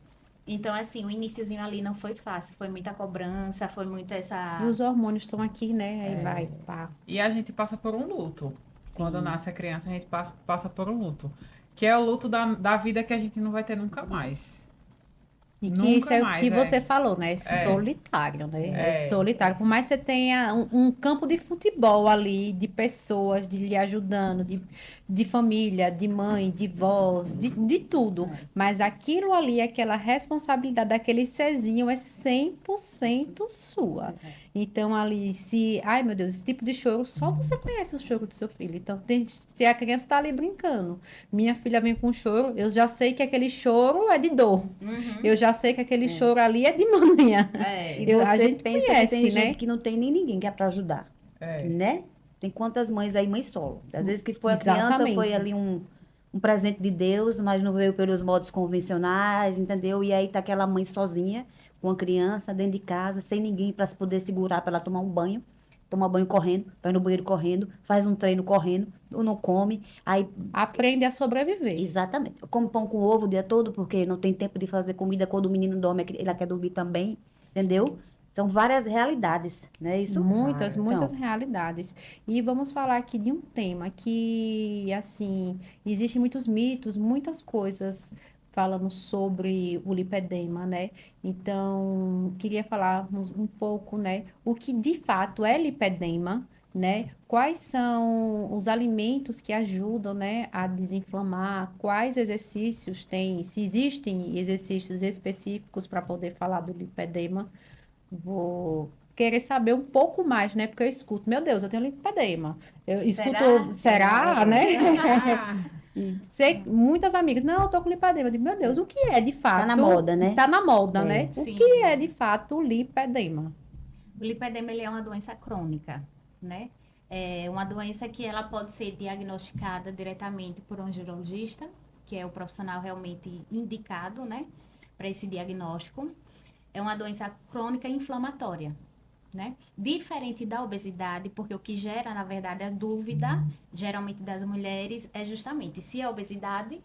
[SPEAKER 2] Então, assim, o iniciozinho ali não foi fácil, foi muita cobrança, foi muita essa.
[SPEAKER 5] E os hormônios estão aqui, né? Aí vai, pá.
[SPEAKER 1] E a gente passa por um luto. Quando nasce a criança, a gente passa por um luto. Que é o luto da vida que a gente não vai ter nunca mais.
[SPEAKER 5] E que
[SPEAKER 1] Nunca
[SPEAKER 5] isso é o
[SPEAKER 1] mais,
[SPEAKER 5] que você falou, né? É solitário, né? É solitário. Por mais que você tenha um campo de futebol ali, de pessoas de lhe ajudando, de família, de mãe, de vós, de tudo. Mas aquilo ali, aquela responsabilidade daquele serzinho é 100% sua. Então, ali, ai meu Deus, esse tipo de choro, só você conhece o choro do seu filho. Então, se a criança está ali brincando, minha filha vem com choro, eu já sei que aquele choro é de dor. Eu já sei que aquele choro ali é de manhã.
[SPEAKER 3] E
[SPEAKER 5] A
[SPEAKER 3] você
[SPEAKER 5] gente
[SPEAKER 3] pensa
[SPEAKER 5] conhece,
[SPEAKER 3] que tem
[SPEAKER 5] né?
[SPEAKER 3] gente que não tem nem ninguém que é para ajudar,
[SPEAKER 1] É.
[SPEAKER 3] né? Tem quantas mães aí, mãe solo. Às vezes que foi a criança,
[SPEAKER 5] Exatamente.
[SPEAKER 3] foi ali um presente de Deus, mas não veio pelos modos convencionais, entendeu? E aí tá aquela mãe sozinha, com a criança dentro de casa, sem ninguém para se poder segurar para ela tomar um banho. Toma banho correndo, vai no banheiro correndo, faz um treino correndo, ou não come. Aí,
[SPEAKER 5] Aprende a sobreviver.
[SPEAKER 3] exatamente. Come pão com ovo o dia todo, porque não tem tempo de fazer comida. Quando o menino dorme, ele quer dormir também, entendeu? São várias realidades, né? Isso?
[SPEAKER 5] Muitas
[SPEAKER 3] Então,
[SPEAKER 5] realidades. E vamos falar aqui de um tema que, assim, existem muitos mitos, muitas coisas falando sobre o lipedema, né? Então, queria falar um pouco, né? O que de fato é lipedema, né? Quais são os alimentos que ajudam, né, a desinflamar? Quais exercícios tem? Se existem exercícios específicos para poder falar do lipedema? Vou querer saber um pouco mais, né? Porque eu escuto, meu Deus, eu tenho linfedema. Eu escuto, será, né? Sei, muitas amigas, não, eu tô com lipedema. Eu digo, meu Deus, o que é de fato?
[SPEAKER 3] Tá na moda, né?
[SPEAKER 5] Tá na moda, né? O
[SPEAKER 2] Sim.
[SPEAKER 5] que é de fato o lipedema?
[SPEAKER 2] O lipedema, ele é uma doença crônica, né? É uma doença que ela pode ser diagnosticada diretamente por um urologista, que é o profissional realmente indicado, né, para esse diagnóstico. É uma doença crônica inflamatória, né? Diferente da obesidade, porque o que gera, na verdade, a dúvida, geralmente das mulheres, é justamente se a obesidade,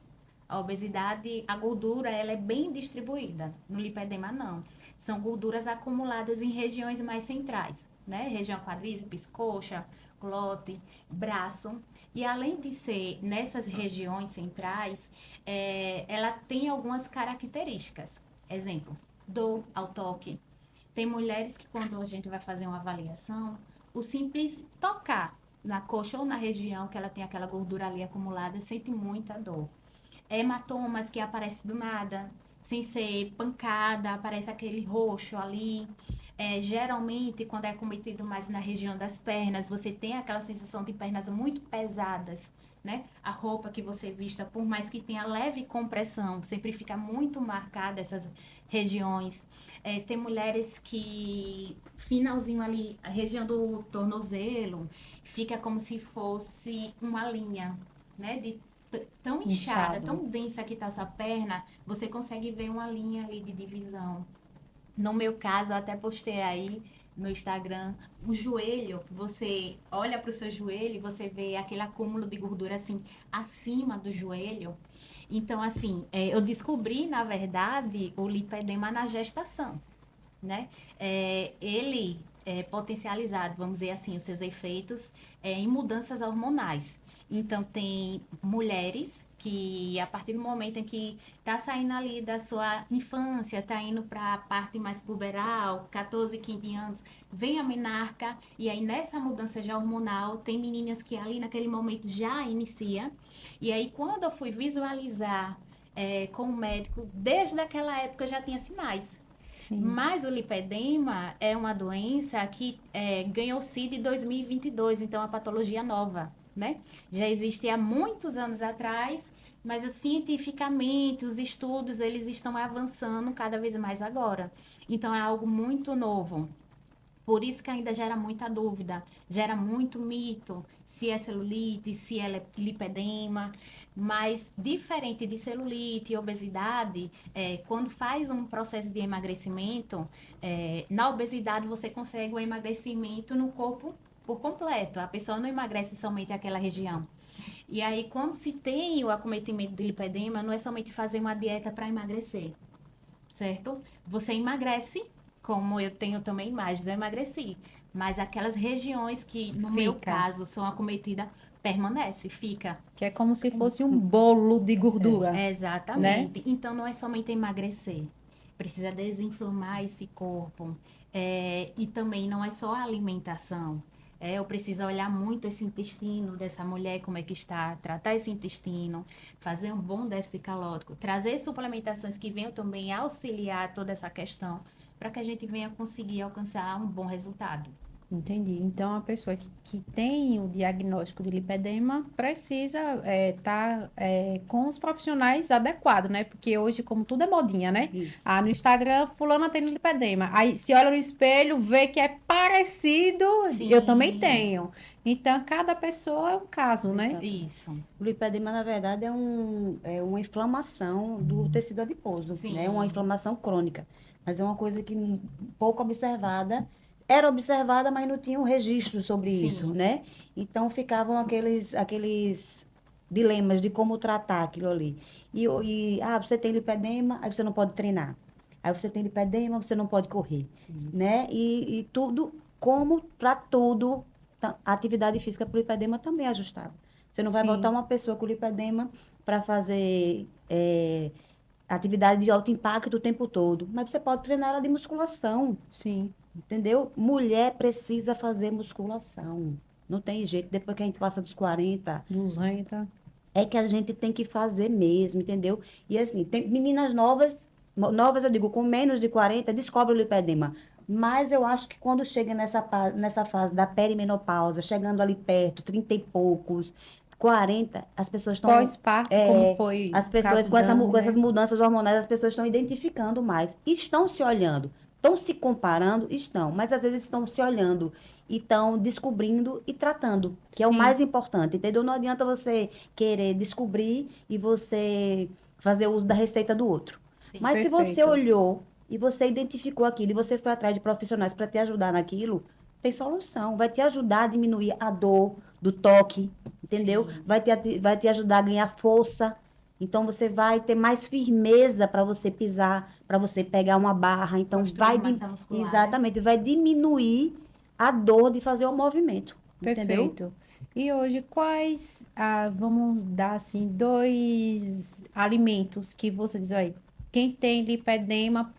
[SPEAKER 2] a gordura, ela é bem distribuída. No lipedema, não. São gorduras acumuladas em regiões mais centrais, né? Região quadríceps, coxa, glote, braço. E além de ser nessas regiões centrais, ela tem algumas características. Exemplo, dor ao toque. Tem mulheres que quando a gente vai fazer uma avaliação, o simples tocar na coxa ou na região que ela tem aquela gordura ali acumulada, sente muita dor. hematomas que aparecem do nada, sem ser pancada, aparece aquele roxo ali. Geralmente, quando é cometido mais na região das pernas, você tem aquela sensação de pernas muito pesadas, né? A roupa que você vista, por mais que tenha leve compressão, sempre fica muito marcada essas regiões. Tem mulheres que, finalzinho ali, a região do tornozelo, fica como se fosse uma linha, né? Tão inchada, tão densa que tá essa perna, você consegue ver uma linha ali de divisão. No meu caso, eu até postei aí no Instagram, o joelho, você olha para o seu joelho e você vê aquele acúmulo de gordura assim, acima do joelho. Então, assim, eu descobri, na verdade, o lipedema na gestação, né? Ele é potencializado, vamos dizer assim, os seus efeitos em mudanças hormonais. Então, tem mulheres que, a partir do momento em que está saindo ali da sua infância, está indo para a parte mais puberal, 14, 15 anos, vem a menarca, e aí nessa mudança já hormonal, tem meninas que ali naquele momento já inicia. E aí, quando eu fui visualizar com o médico, desde aquela época já tinha sinais.
[SPEAKER 5] Sim.
[SPEAKER 2] Mas o lipedema é uma doença que ganhou CID em 2022, então é uma patologia nova, né? Já existe há muitos anos atrás, mas cientificamente os estudos eles estão avançando cada vez mais agora. Então é algo muito novo. Por isso que ainda gera muita dúvida, gera muito mito, se é celulite, se é lipedema, mas diferente de celulite e obesidade, quando faz um processo de emagrecimento, na obesidade você consegue o emagrecimento no corpo por completo, a pessoa não emagrece somente aquela região. E aí, quando se tem o acometimento de lipedema, não é somente fazer uma dieta para emagrecer, certo? Você emagrece, como eu tenho também imagens, eu emagreci. Mas aquelas regiões que, no meu caso, são acometidas, permanece, fica.
[SPEAKER 5] Que é como se fosse um bolo de gordura.
[SPEAKER 2] Exatamente. Né? Então, não é somente emagrecer. Precisa desinflamar esse corpo. E também não é só a alimentação. Eu preciso olhar muito esse intestino dessa mulher, como é que está, tratar esse intestino, fazer um bom déficit calórico, trazer suplementações que venham também auxiliar toda essa questão, para que a gente venha conseguir alcançar um bom resultado.
[SPEAKER 5] Entendi. Então, a pessoa que tem o diagnóstico de lipedema precisa estar com os profissionais adequados, né? Porque hoje, como tudo é modinha, né?
[SPEAKER 3] Isso.
[SPEAKER 5] No Instagram, fulana tem lipedema. Aí, se olha no espelho, vê que é parecido,
[SPEAKER 2] Sim.
[SPEAKER 5] Eu também tenho. Então, cada pessoa é um caso, né?
[SPEAKER 3] Exatamente.
[SPEAKER 2] Isso.
[SPEAKER 3] O lipedema, na verdade, é uma inflamação do tecido adiposo,
[SPEAKER 2] Sim.
[SPEAKER 3] né? Uma inflamação crônica. Mas é uma coisa que pouco observada. Era observada, mas não tinha um registro sobre
[SPEAKER 2] Sim.
[SPEAKER 3] isso, né? Então, ficavam aqueles dilemas de como tratar aquilo ali. Você tem lipedema, aí você não pode treinar. Aí você tem lipedema, você não pode correr, né? E tudo, como para tudo, a atividade física para o lipedema também é ajustável. Você não vai
[SPEAKER 5] Sim.
[SPEAKER 3] botar uma pessoa com lipedema para fazer atividade de alto impacto o tempo todo, mas você pode treinar ela de musculação.
[SPEAKER 5] Sim.
[SPEAKER 3] Entendeu? Mulher precisa fazer musculação. Não tem jeito. Depois que a gente passa dos 40,
[SPEAKER 5] 200.
[SPEAKER 3] é que a gente tem que fazer mesmo, entendeu? E assim, tem meninas novas, eu digo, com menos de 40, descobrem o lipedema. Mas eu acho que quando chega nessa fase da perimenopausa, chegando ali perto, 30 e poucos, 40, as pessoas estão...
[SPEAKER 5] Pós-parto, como foi
[SPEAKER 3] As
[SPEAKER 5] o
[SPEAKER 3] pessoas,
[SPEAKER 5] caso
[SPEAKER 3] com
[SPEAKER 5] Dani,
[SPEAKER 3] com essas
[SPEAKER 5] né?
[SPEAKER 3] mudanças hormonais, as pessoas estão identificando mais. Estão se olhando. Estão se comparando? Estão. Mas às vezes estão se olhando e estão descobrindo e tratando, que é o
[SPEAKER 5] Sim.
[SPEAKER 3] mais importante, entendeu? Não adianta você querer descobrir e você fazer uso da receita do outro.
[SPEAKER 2] Sim.
[SPEAKER 3] Mas se você
[SPEAKER 5] Perfeito.
[SPEAKER 3] olhou e você identificou aquilo e você foi atrás de profissionais para te ajudar naquilo, tem solução. Vai te ajudar a diminuir a dor do toque, entendeu?
[SPEAKER 2] Sim.
[SPEAKER 3] Vai te ajudar a ganhar força. Então, você vai ter mais firmeza para você pisar, para você pegar uma barra. Então,
[SPEAKER 2] Construir massa muscular, né?
[SPEAKER 3] exatamente, vai diminuir a dor de fazer o movimento. Entendeu?
[SPEAKER 5] Perfeito. E hoje, vamos dar assim, 2 alimentos que você diz, olha, quem tem lipedema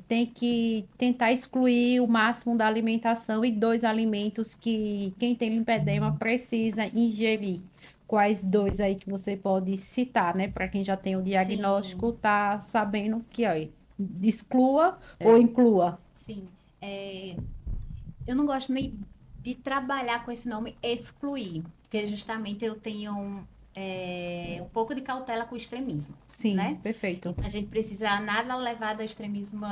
[SPEAKER 5] tem que tentar excluir o máximo da alimentação e 2 alimentos que quem tem lipedema precisa ingerir. quais dois aí que você pode citar, né? Para quem já tem o diagnóstico, tá sabendo que, ó, exclua ou inclua.
[SPEAKER 2] Sim. Eu não gosto nem de trabalhar com esse nome excluir, porque justamente eu tenho um pouco de cautela com o extremismo,
[SPEAKER 5] Sim,
[SPEAKER 2] né?
[SPEAKER 5] perfeito.
[SPEAKER 2] A gente precisa, nada levado ao extremismo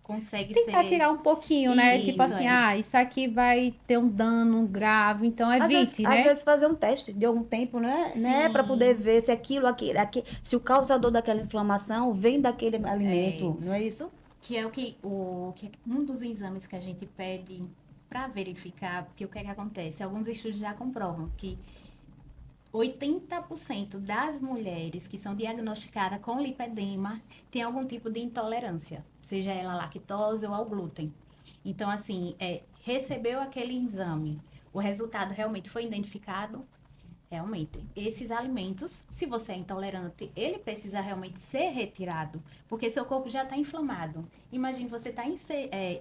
[SPEAKER 2] consegue
[SPEAKER 5] Tentar
[SPEAKER 2] ser...
[SPEAKER 5] tirar um pouquinho, né? Tipo
[SPEAKER 2] Isso,
[SPEAKER 5] assim, isso aqui vai ter um dano grave, então evite,
[SPEAKER 3] Às
[SPEAKER 5] né?
[SPEAKER 3] vezes fazer um teste de algum tempo, né? Para poder
[SPEAKER 2] Sim.
[SPEAKER 3] ver se se o causador daquela inflamação vem daquele alimento, não é isso?
[SPEAKER 2] Que é um dos exames que a gente pede para verificar, porque o que é que acontece? Alguns estudos já comprovam que 80% das mulheres que são diagnosticadas com lipedema têm algum tipo de intolerância, seja ela à lactose ou ao glúten. Então, assim, recebeu aquele exame, o resultado realmente foi identificado. Realmente, esses alimentos, se você é intolerante, ele precisa realmente ser retirado, porque seu corpo já está inflamado. Imagine você está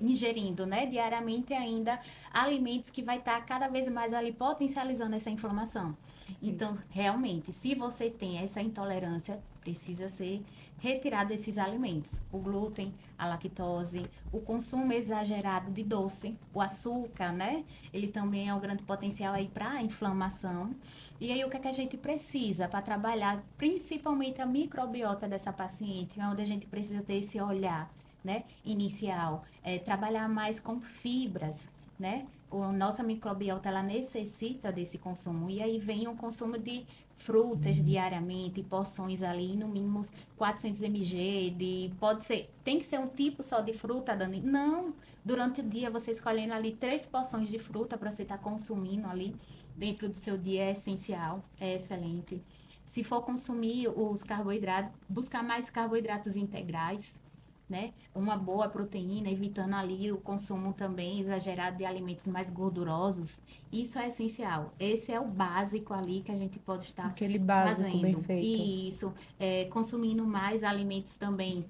[SPEAKER 2] ingerindo, né, diariamente ainda alimentos que vai estar cada vez mais ali potencializando essa inflamação. Então, realmente, se você tem essa intolerância, precisa ser retirado esses alimentos. O glúten, a lactose, o consumo exagerado de doce, o açúcar, né? Ele também é um grande potencial aí para a inflamação. E aí, o que é que a gente precisa para trabalhar, principalmente a microbiota dessa paciente, onde a gente precisa ter esse olhar, né, inicial, trabalhar mais com fibras, né? A nossa microbiota, ela necessita desse consumo. E aí vem o consumo de frutas diariamente, porções ali, no mínimo 400 mg, tem que ser um tipo só de fruta, Dani? Não, durante o dia você escolhendo ali 3 porções de fruta para você estar consumindo ali dentro do seu dia é essencial, é excelente. Se for consumir os carboidratos, buscar mais carboidratos integrais, né? Uma boa proteína, evitando ali o consumo também exagerado de alimentos mais gordurosos. Isso é essencial. Esse é o básico ali que a gente pode estar
[SPEAKER 5] Aquele básico bem
[SPEAKER 2] fazendo.
[SPEAKER 5] feito.
[SPEAKER 2] Isso, consumindo mais alimentos também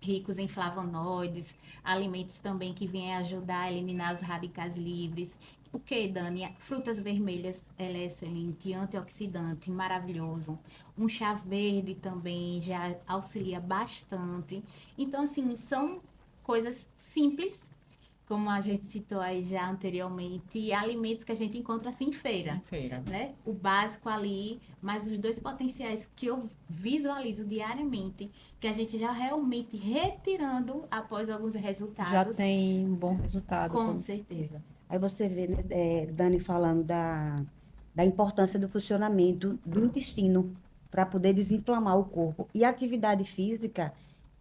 [SPEAKER 2] ricos em flavonoides, alimentos também que vêm ajudar a eliminar os radicais livres. O que, Dani? Frutas vermelhas, ela é excelente, antioxidante, maravilhoso. Um chá verde também já auxilia bastante. Então, assim, são coisas simples, como a gente citou aí já anteriormente, e alimentos que a gente encontra assim em feira,
[SPEAKER 1] Feira.
[SPEAKER 2] né? O básico ali, mas os dois potenciais que eu visualizo diariamente, que a gente já realmente retirando após alguns
[SPEAKER 5] Já
[SPEAKER 2] resultados,
[SPEAKER 5] tem um bom resultado.
[SPEAKER 2] com certeza.
[SPEAKER 3] Aí você vê, né, Dani falando da importância do funcionamento do intestino para poder desinflamar o corpo. E a atividade física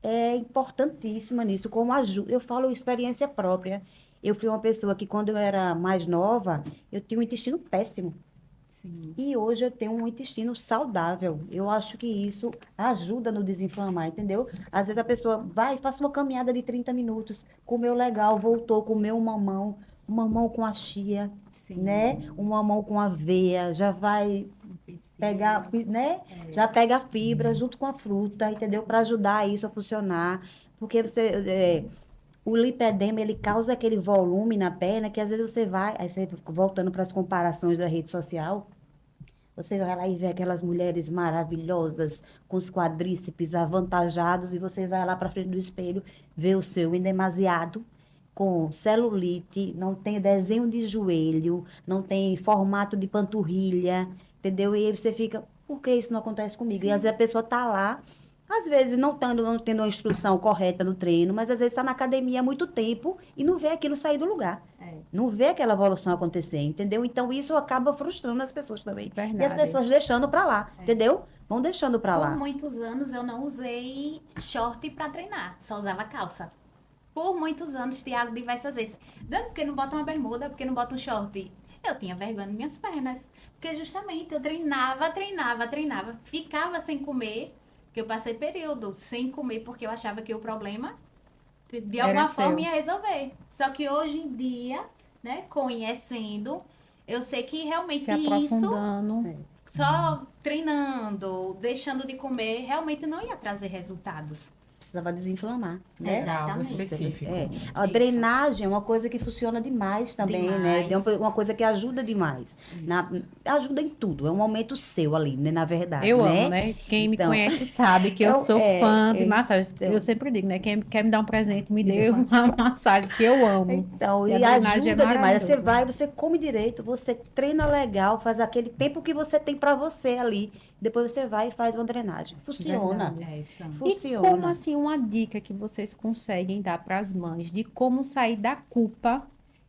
[SPEAKER 3] é importantíssima nisso, como ajuda. Eu falo experiência própria. Eu fui uma pessoa que, quando eu era mais nova, eu tinha um intestino péssimo.
[SPEAKER 2] Sim.
[SPEAKER 3] E hoje eu tenho um intestino saudável. Eu acho que isso ajuda no desinflamar, entendeu? Às vezes a pessoa vai, faz uma caminhada de 30 minutos, comeu legal, voltou, comeu um mamão com a chia,
[SPEAKER 2] Sim.
[SPEAKER 3] né? Um mamão com aveia, já vai pegar, né? Já pega a fibra junto com a fruta, entendeu? Para ajudar isso a funcionar. Porque o lipedema, ele causa aquele volume na perna que às vezes você vai, aí você voltando para as comparações da rede social, você vai lá e vê aquelas mulheres maravilhosas, com os quadríceps avantajados, e você vai lá para frente do espelho, vê o seu endemasiado, com celulite, não tem desenho de joelho, não tem formato de panturrilha, entendeu? E aí você fica, por que isso não acontece comigo? E às vezes a pessoa está lá, às vezes não tendo uma instrução correta no treino, mas às vezes está na academia há muito tempo e não vê aquilo sair do lugar. Não vê aquela evolução acontecer, entendeu? Então isso acaba frustrando as pessoas também. E as
[SPEAKER 5] Verdade.
[SPEAKER 3] pessoas deixando para lá, entendeu? Vão deixando para
[SPEAKER 2] Por
[SPEAKER 3] lá.
[SPEAKER 2] muitos anos eu não usei short para treinar, só usava calça. Por muitos anos, Thiago, diversas vezes. Dani, por que não bota uma bermuda? Por que não bota um short? Eu tinha vergonha nas minhas pernas. Porque justamente eu treinava, ficava sem comer, que eu passei período sem comer, porque eu achava que o problema, de
[SPEAKER 5] Era
[SPEAKER 2] alguma
[SPEAKER 5] seu.
[SPEAKER 2] forma, ia resolver. Só que hoje em dia, né, conhecendo, eu sei que realmente
[SPEAKER 5] Se
[SPEAKER 2] isso,
[SPEAKER 5] aprofundando.
[SPEAKER 2] só treinando, deixando de comer, realmente não ia trazer resultados.
[SPEAKER 3] precisava desinflamar, né?
[SPEAKER 1] Algo
[SPEAKER 2] Exatamente.
[SPEAKER 1] específico.
[SPEAKER 3] A
[SPEAKER 2] Isso.
[SPEAKER 3] drenagem é uma coisa que funciona demais também, né?
[SPEAKER 2] Demais.
[SPEAKER 3] Uma coisa que ajuda demais. Ajuda em tudo. É um momento seu ali, né? Na verdade,
[SPEAKER 5] Eu
[SPEAKER 3] né?
[SPEAKER 5] amo, né? Quem me
[SPEAKER 3] Então,
[SPEAKER 5] conhece sabe que eu
[SPEAKER 3] eu-
[SPEAKER 5] sou
[SPEAKER 3] é,
[SPEAKER 5] fã de
[SPEAKER 3] é,
[SPEAKER 5] massagem.
[SPEAKER 3] então.
[SPEAKER 5] Eu sempre digo, né? Quem quer me dar um presente, me
[SPEAKER 3] Me
[SPEAKER 5] dê
[SPEAKER 3] dê
[SPEAKER 5] uma massagem, que eu amo.
[SPEAKER 3] Então,
[SPEAKER 5] E a
[SPEAKER 3] e
[SPEAKER 5] drenagem é
[SPEAKER 3] ajuda demais. Você
[SPEAKER 5] maravilhosa.
[SPEAKER 3] vai, você come direito, você treina legal, faz aquele tempo que você tem para você ali. Depois você vai e faz uma drenagem. Funciona.
[SPEAKER 5] Verdade.
[SPEAKER 2] É isso.
[SPEAKER 5] E como
[SPEAKER 3] Funciona.
[SPEAKER 5] assim uma dica que vocês conseguem dar para as mães de como sair da culpa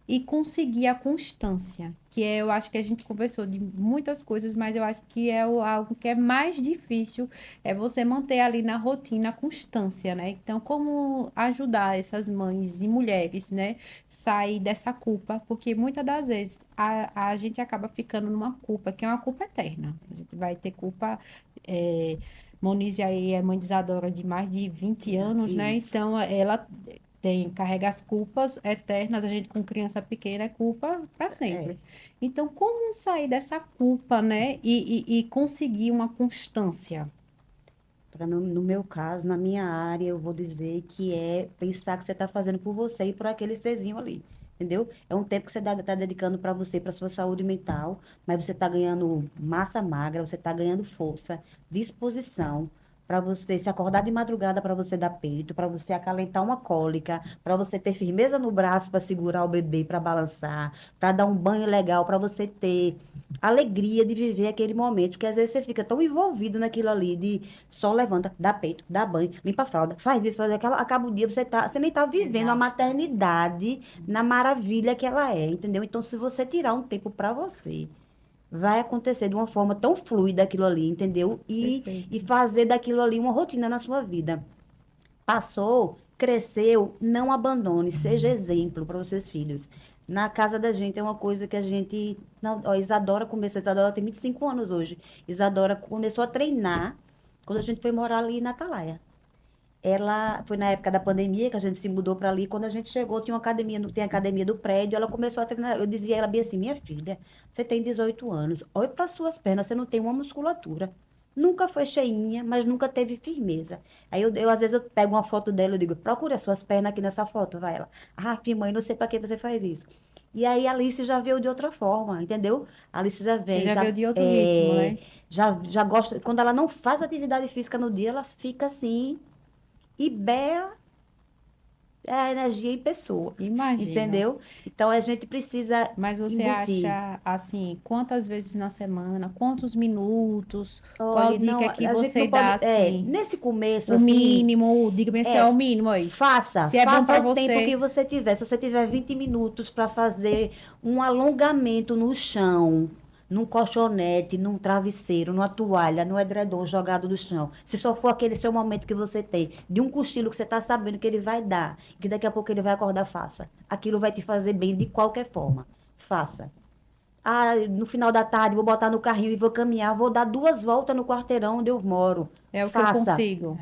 [SPEAKER 5] e conseguir a constância? Que é, eu acho que a gente conversou de muitas coisas, mas eu acho que é algo que é mais difícil, é você manter ali na rotina a constância, né? Então, como ajudar essas mães e mulheres, né, sair dessa culpa? Porque muitas das vezes a gente acaba ficando numa culpa, que é uma culpa eterna. A gente vai ter culpa. Monize aí é mãe de Isadora de mais de 20 anos, né?
[SPEAKER 3] Isso.
[SPEAKER 5] Então, ela carrega as culpas eternas. A gente com criança pequena é culpa para sempre. Então, como sair dessa culpa, né? E conseguir uma constância?
[SPEAKER 3] No meu caso, na minha área, eu vou dizer que é pensar que você está fazendo por você e por aquele serzinho ali. Entendeu? É um tempo que você está dedicando para você, para sua saúde mental, mas você está ganhando massa magra, você está ganhando força, disposição para você se acordar de madrugada para você dar peito, para você acalentar uma cólica, para você ter firmeza no braço para segurar o bebê, para balançar, para dar um banho legal, para você ter alegria de viver aquele momento, que às vezes você fica tão envolvido naquilo ali de só levanta, dá peito, dá banho, limpa a fralda, faz isso, faz aquilo, acaba o dia, você nem tá vivendo a
[SPEAKER 2] Exausta.
[SPEAKER 3] maternidade na maravilha que ela é, entendeu? Então, se você tirar um tempo para você, vai acontecer de uma forma tão fluida aquilo ali, entendeu?
[SPEAKER 5] Perfeito.
[SPEAKER 3] E fazer daquilo ali uma rotina na sua vida. Passou, cresceu, não abandone, seja exemplo para os seus filhos. Na casa da gente é uma coisa que a gente. Não, ó, Isadora começou, Isadora tem 25 anos hoje. Isadora começou a treinar quando a gente foi morar ali na Atalaia. Ela foi na época da pandemia que a gente se mudou para ali. Quando a gente chegou, tinha uma academia, tem a academia do prédio. Ela começou a treinar. Eu dizia a ela bem assim: minha filha, você tem 18 anos, olha para suas pernas, você não tem uma musculatura. Nunca foi cheinha, mas nunca teve firmeza. Aí às vezes eu pego uma foto dela e digo: procura as suas pernas aqui nessa foto, vai ela. Ah, mãe, não sei para que você faz isso. E aí a Alice já veio de outra forma, entendeu? A Alice já
[SPEAKER 5] Você
[SPEAKER 3] vem,
[SPEAKER 5] já
[SPEAKER 3] já,
[SPEAKER 5] veio de outro ritmo,
[SPEAKER 3] é,
[SPEAKER 5] né?
[SPEAKER 3] já gosta. Quando ela não faz atividade física no dia, ela fica assim. E Bea é a energia em pessoa,
[SPEAKER 5] Imagina.
[SPEAKER 3] entendeu? Então a gente precisa
[SPEAKER 5] Mas você
[SPEAKER 3] embutir.
[SPEAKER 5] acha, assim, quantas vezes na semana, quantos minutos, qual
[SPEAKER 3] Olha,
[SPEAKER 5] dica
[SPEAKER 3] não,
[SPEAKER 5] que
[SPEAKER 3] a gente
[SPEAKER 5] você
[SPEAKER 3] não
[SPEAKER 5] dá,
[SPEAKER 3] pode.
[SPEAKER 5] assim,
[SPEAKER 3] Nesse começo,
[SPEAKER 5] o
[SPEAKER 3] assim,
[SPEAKER 5] mínimo, diga-me assim, é
[SPEAKER 3] é,
[SPEAKER 5] o mínimo aí.
[SPEAKER 3] faça,
[SPEAKER 5] Se é bom
[SPEAKER 3] faça
[SPEAKER 5] para
[SPEAKER 3] o tempo que
[SPEAKER 5] você,
[SPEAKER 3] você tiver. Se você tiver 20 minutos para fazer um alongamento no chão, num colchonete, num travesseiro, numa toalha, no edredom jogado no chão. Se só for aquele seu momento que você tem, de um cochilo que você está sabendo que ele vai dar, que daqui a pouco ele vai acordar, faça. Aquilo vai te fazer bem de qualquer forma. Faça. Ah, no final da tarde vou botar no carrinho e vou caminhar, vou dar 2 voltas no quarteirão onde eu moro.
[SPEAKER 5] é o que eu
[SPEAKER 3] Faça,
[SPEAKER 5] consigo.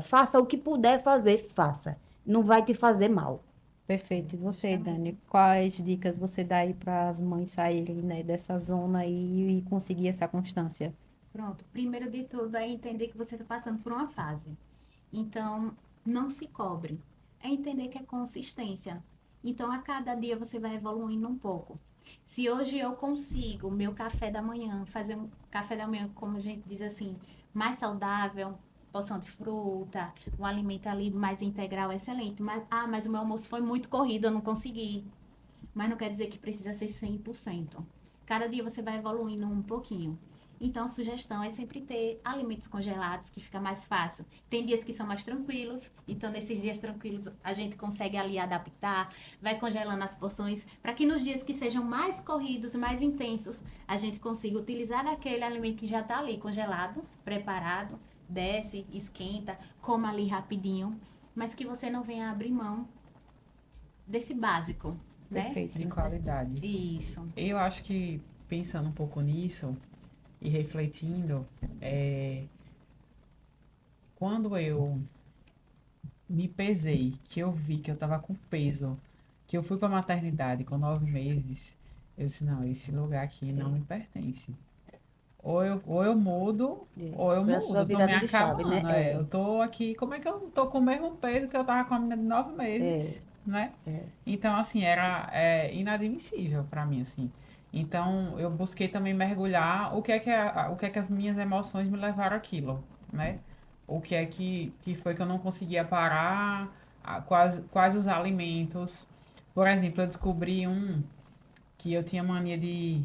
[SPEAKER 3] faça o que puder fazer, faça. Não vai te fazer mal.
[SPEAKER 5] Perfeito. E você, Dani, quais dicas você dá aí para as mães saírem, né, dessa zona aí e conseguir essa constância?
[SPEAKER 2] Pronto. Primeiro de tudo é entender que você está passando por uma fase. Então, não se cobre. É entender que é consistência. Então, a cada dia você vai evoluindo um pouco. Se hoje eu consigo, meu café da manhã, fazer um café da manhã, como a gente diz assim, mais saudável, porção de fruta, um alimento ali mais integral, excelente. Mas o meu almoço foi muito corrido, eu não consegui. Mas não quer dizer que precisa ser 100%. Cada dia você vai evoluindo um pouquinho. Então, a sugestão é sempre ter alimentos congelados, que fica mais fácil. Tem dias que são mais tranquilos, então nesses dias tranquilos a gente consegue ali adaptar, vai congelando as porções, para que nos dias que sejam mais corridos, mais intensos, a gente consiga utilizar aquele alimento que já está ali congelado, preparado, desce, esquenta, coma ali rapidinho, mas que você não venha abrir mão desse básico, né?
[SPEAKER 5] Perfeito.
[SPEAKER 1] De qualidade.
[SPEAKER 2] Isso.
[SPEAKER 1] Eu acho que, pensando um pouco nisso e refletindo, quando eu me pesei, que eu vi que eu tava com peso, que eu fui pra maternidade com 9 meses, eu disse, não, esse lugar aqui não me pertence. ou eu mudo, ou eu
[SPEAKER 3] Foi a
[SPEAKER 1] mudo.
[SPEAKER 3] sua
[SPEAKER 1] Eu tô
[SPEAKER 3] virada
[SPEAKER 1] me
[SPEAKER 3] de chave, né?
[SPEAKER 1] acabando. Eu tô aqui, como é que eu tô com o mesmo peso que eu tava com a menina de 9 meses, né? Então, assim, era inadmissível para mim, assim. Então, eu busquei também mergulhar o que é que as minhas emoções me levaram àquilo, né? O que é que foi que eu não conseguia parar, quais os alimentos. Por exemplo, eu descobri que eu tinha mania de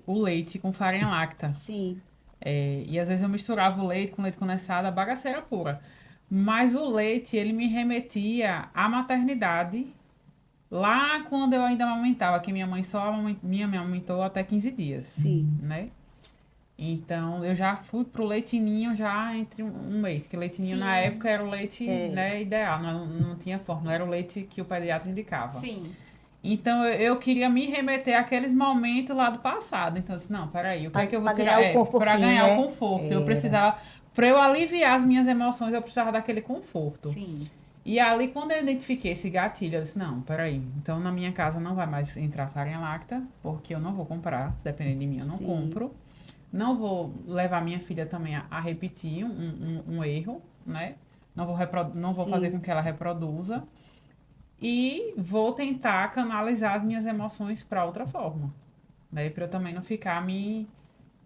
[SPEAKER 1] o leite com farinha láctea.
[SPEAKER 3] Sim,
[SPEAKER 1] E às vezes eu misturava o leite com leite condensado, a bagaceira pura. Mas o leite, ele me remetia à maternidade, lá quando eu ainda amamentava, que minha mãe me amamentou até 15 dias,
[SPEAKER 3] sim.
[SPEAKER 1] né? Então, eu já fui pro leitinho já entre um mês, que leitinho na
[SPEAKER 2] Sim.
[SPEAKER 1] época era o leite,
[SPEAKER 3] É.
[SPEAKER 1] né, ideal, não tinha forma, não era o leite que o pediatra indicava.
[SPEAKER 2] Sim.
[SPEAKER 1] Então, eu queria me remeter àqueles momentos lá do passado. Então, eu disse, não, peraí, o que é que eu vou
[SPEAKER 3] Pra
[SPEAKER 1] tirar?
[SPEAKER 3] ganhar o
[SPEAKER 1] Para
[SPEAKER 3] confortinho,
[SPEAKER 1] ganhar o
[SPEAKER 3] né?
[SPEAKER 1] conforto. Eu
[SPEAKER 3] Era.
[SPEAKER 1] precisava, para eu aliviar as minhas emoções, eu precisava daquele conforto.
[SPEAKER 2] Sim.
[SPEAKER 1] E ali, quando eu identifiquei esse gatilho, eu disse, não, peraí, então na minha casa não vai mais entrar farinha láctea, porque eu não vou comprar, se depender de mim, eu não
[SPEAKER 3] Sim.
[SPEAKER 1] compro. Não vou levar minha filha também a repetir um erro, né? Não vou fazer
[SPEAKER 3] Sim.
[SPEAKER 1] com que ela reproduza. E vou tentar canalizar as minhas emoções para outra forma, né? Para eu também não ficar me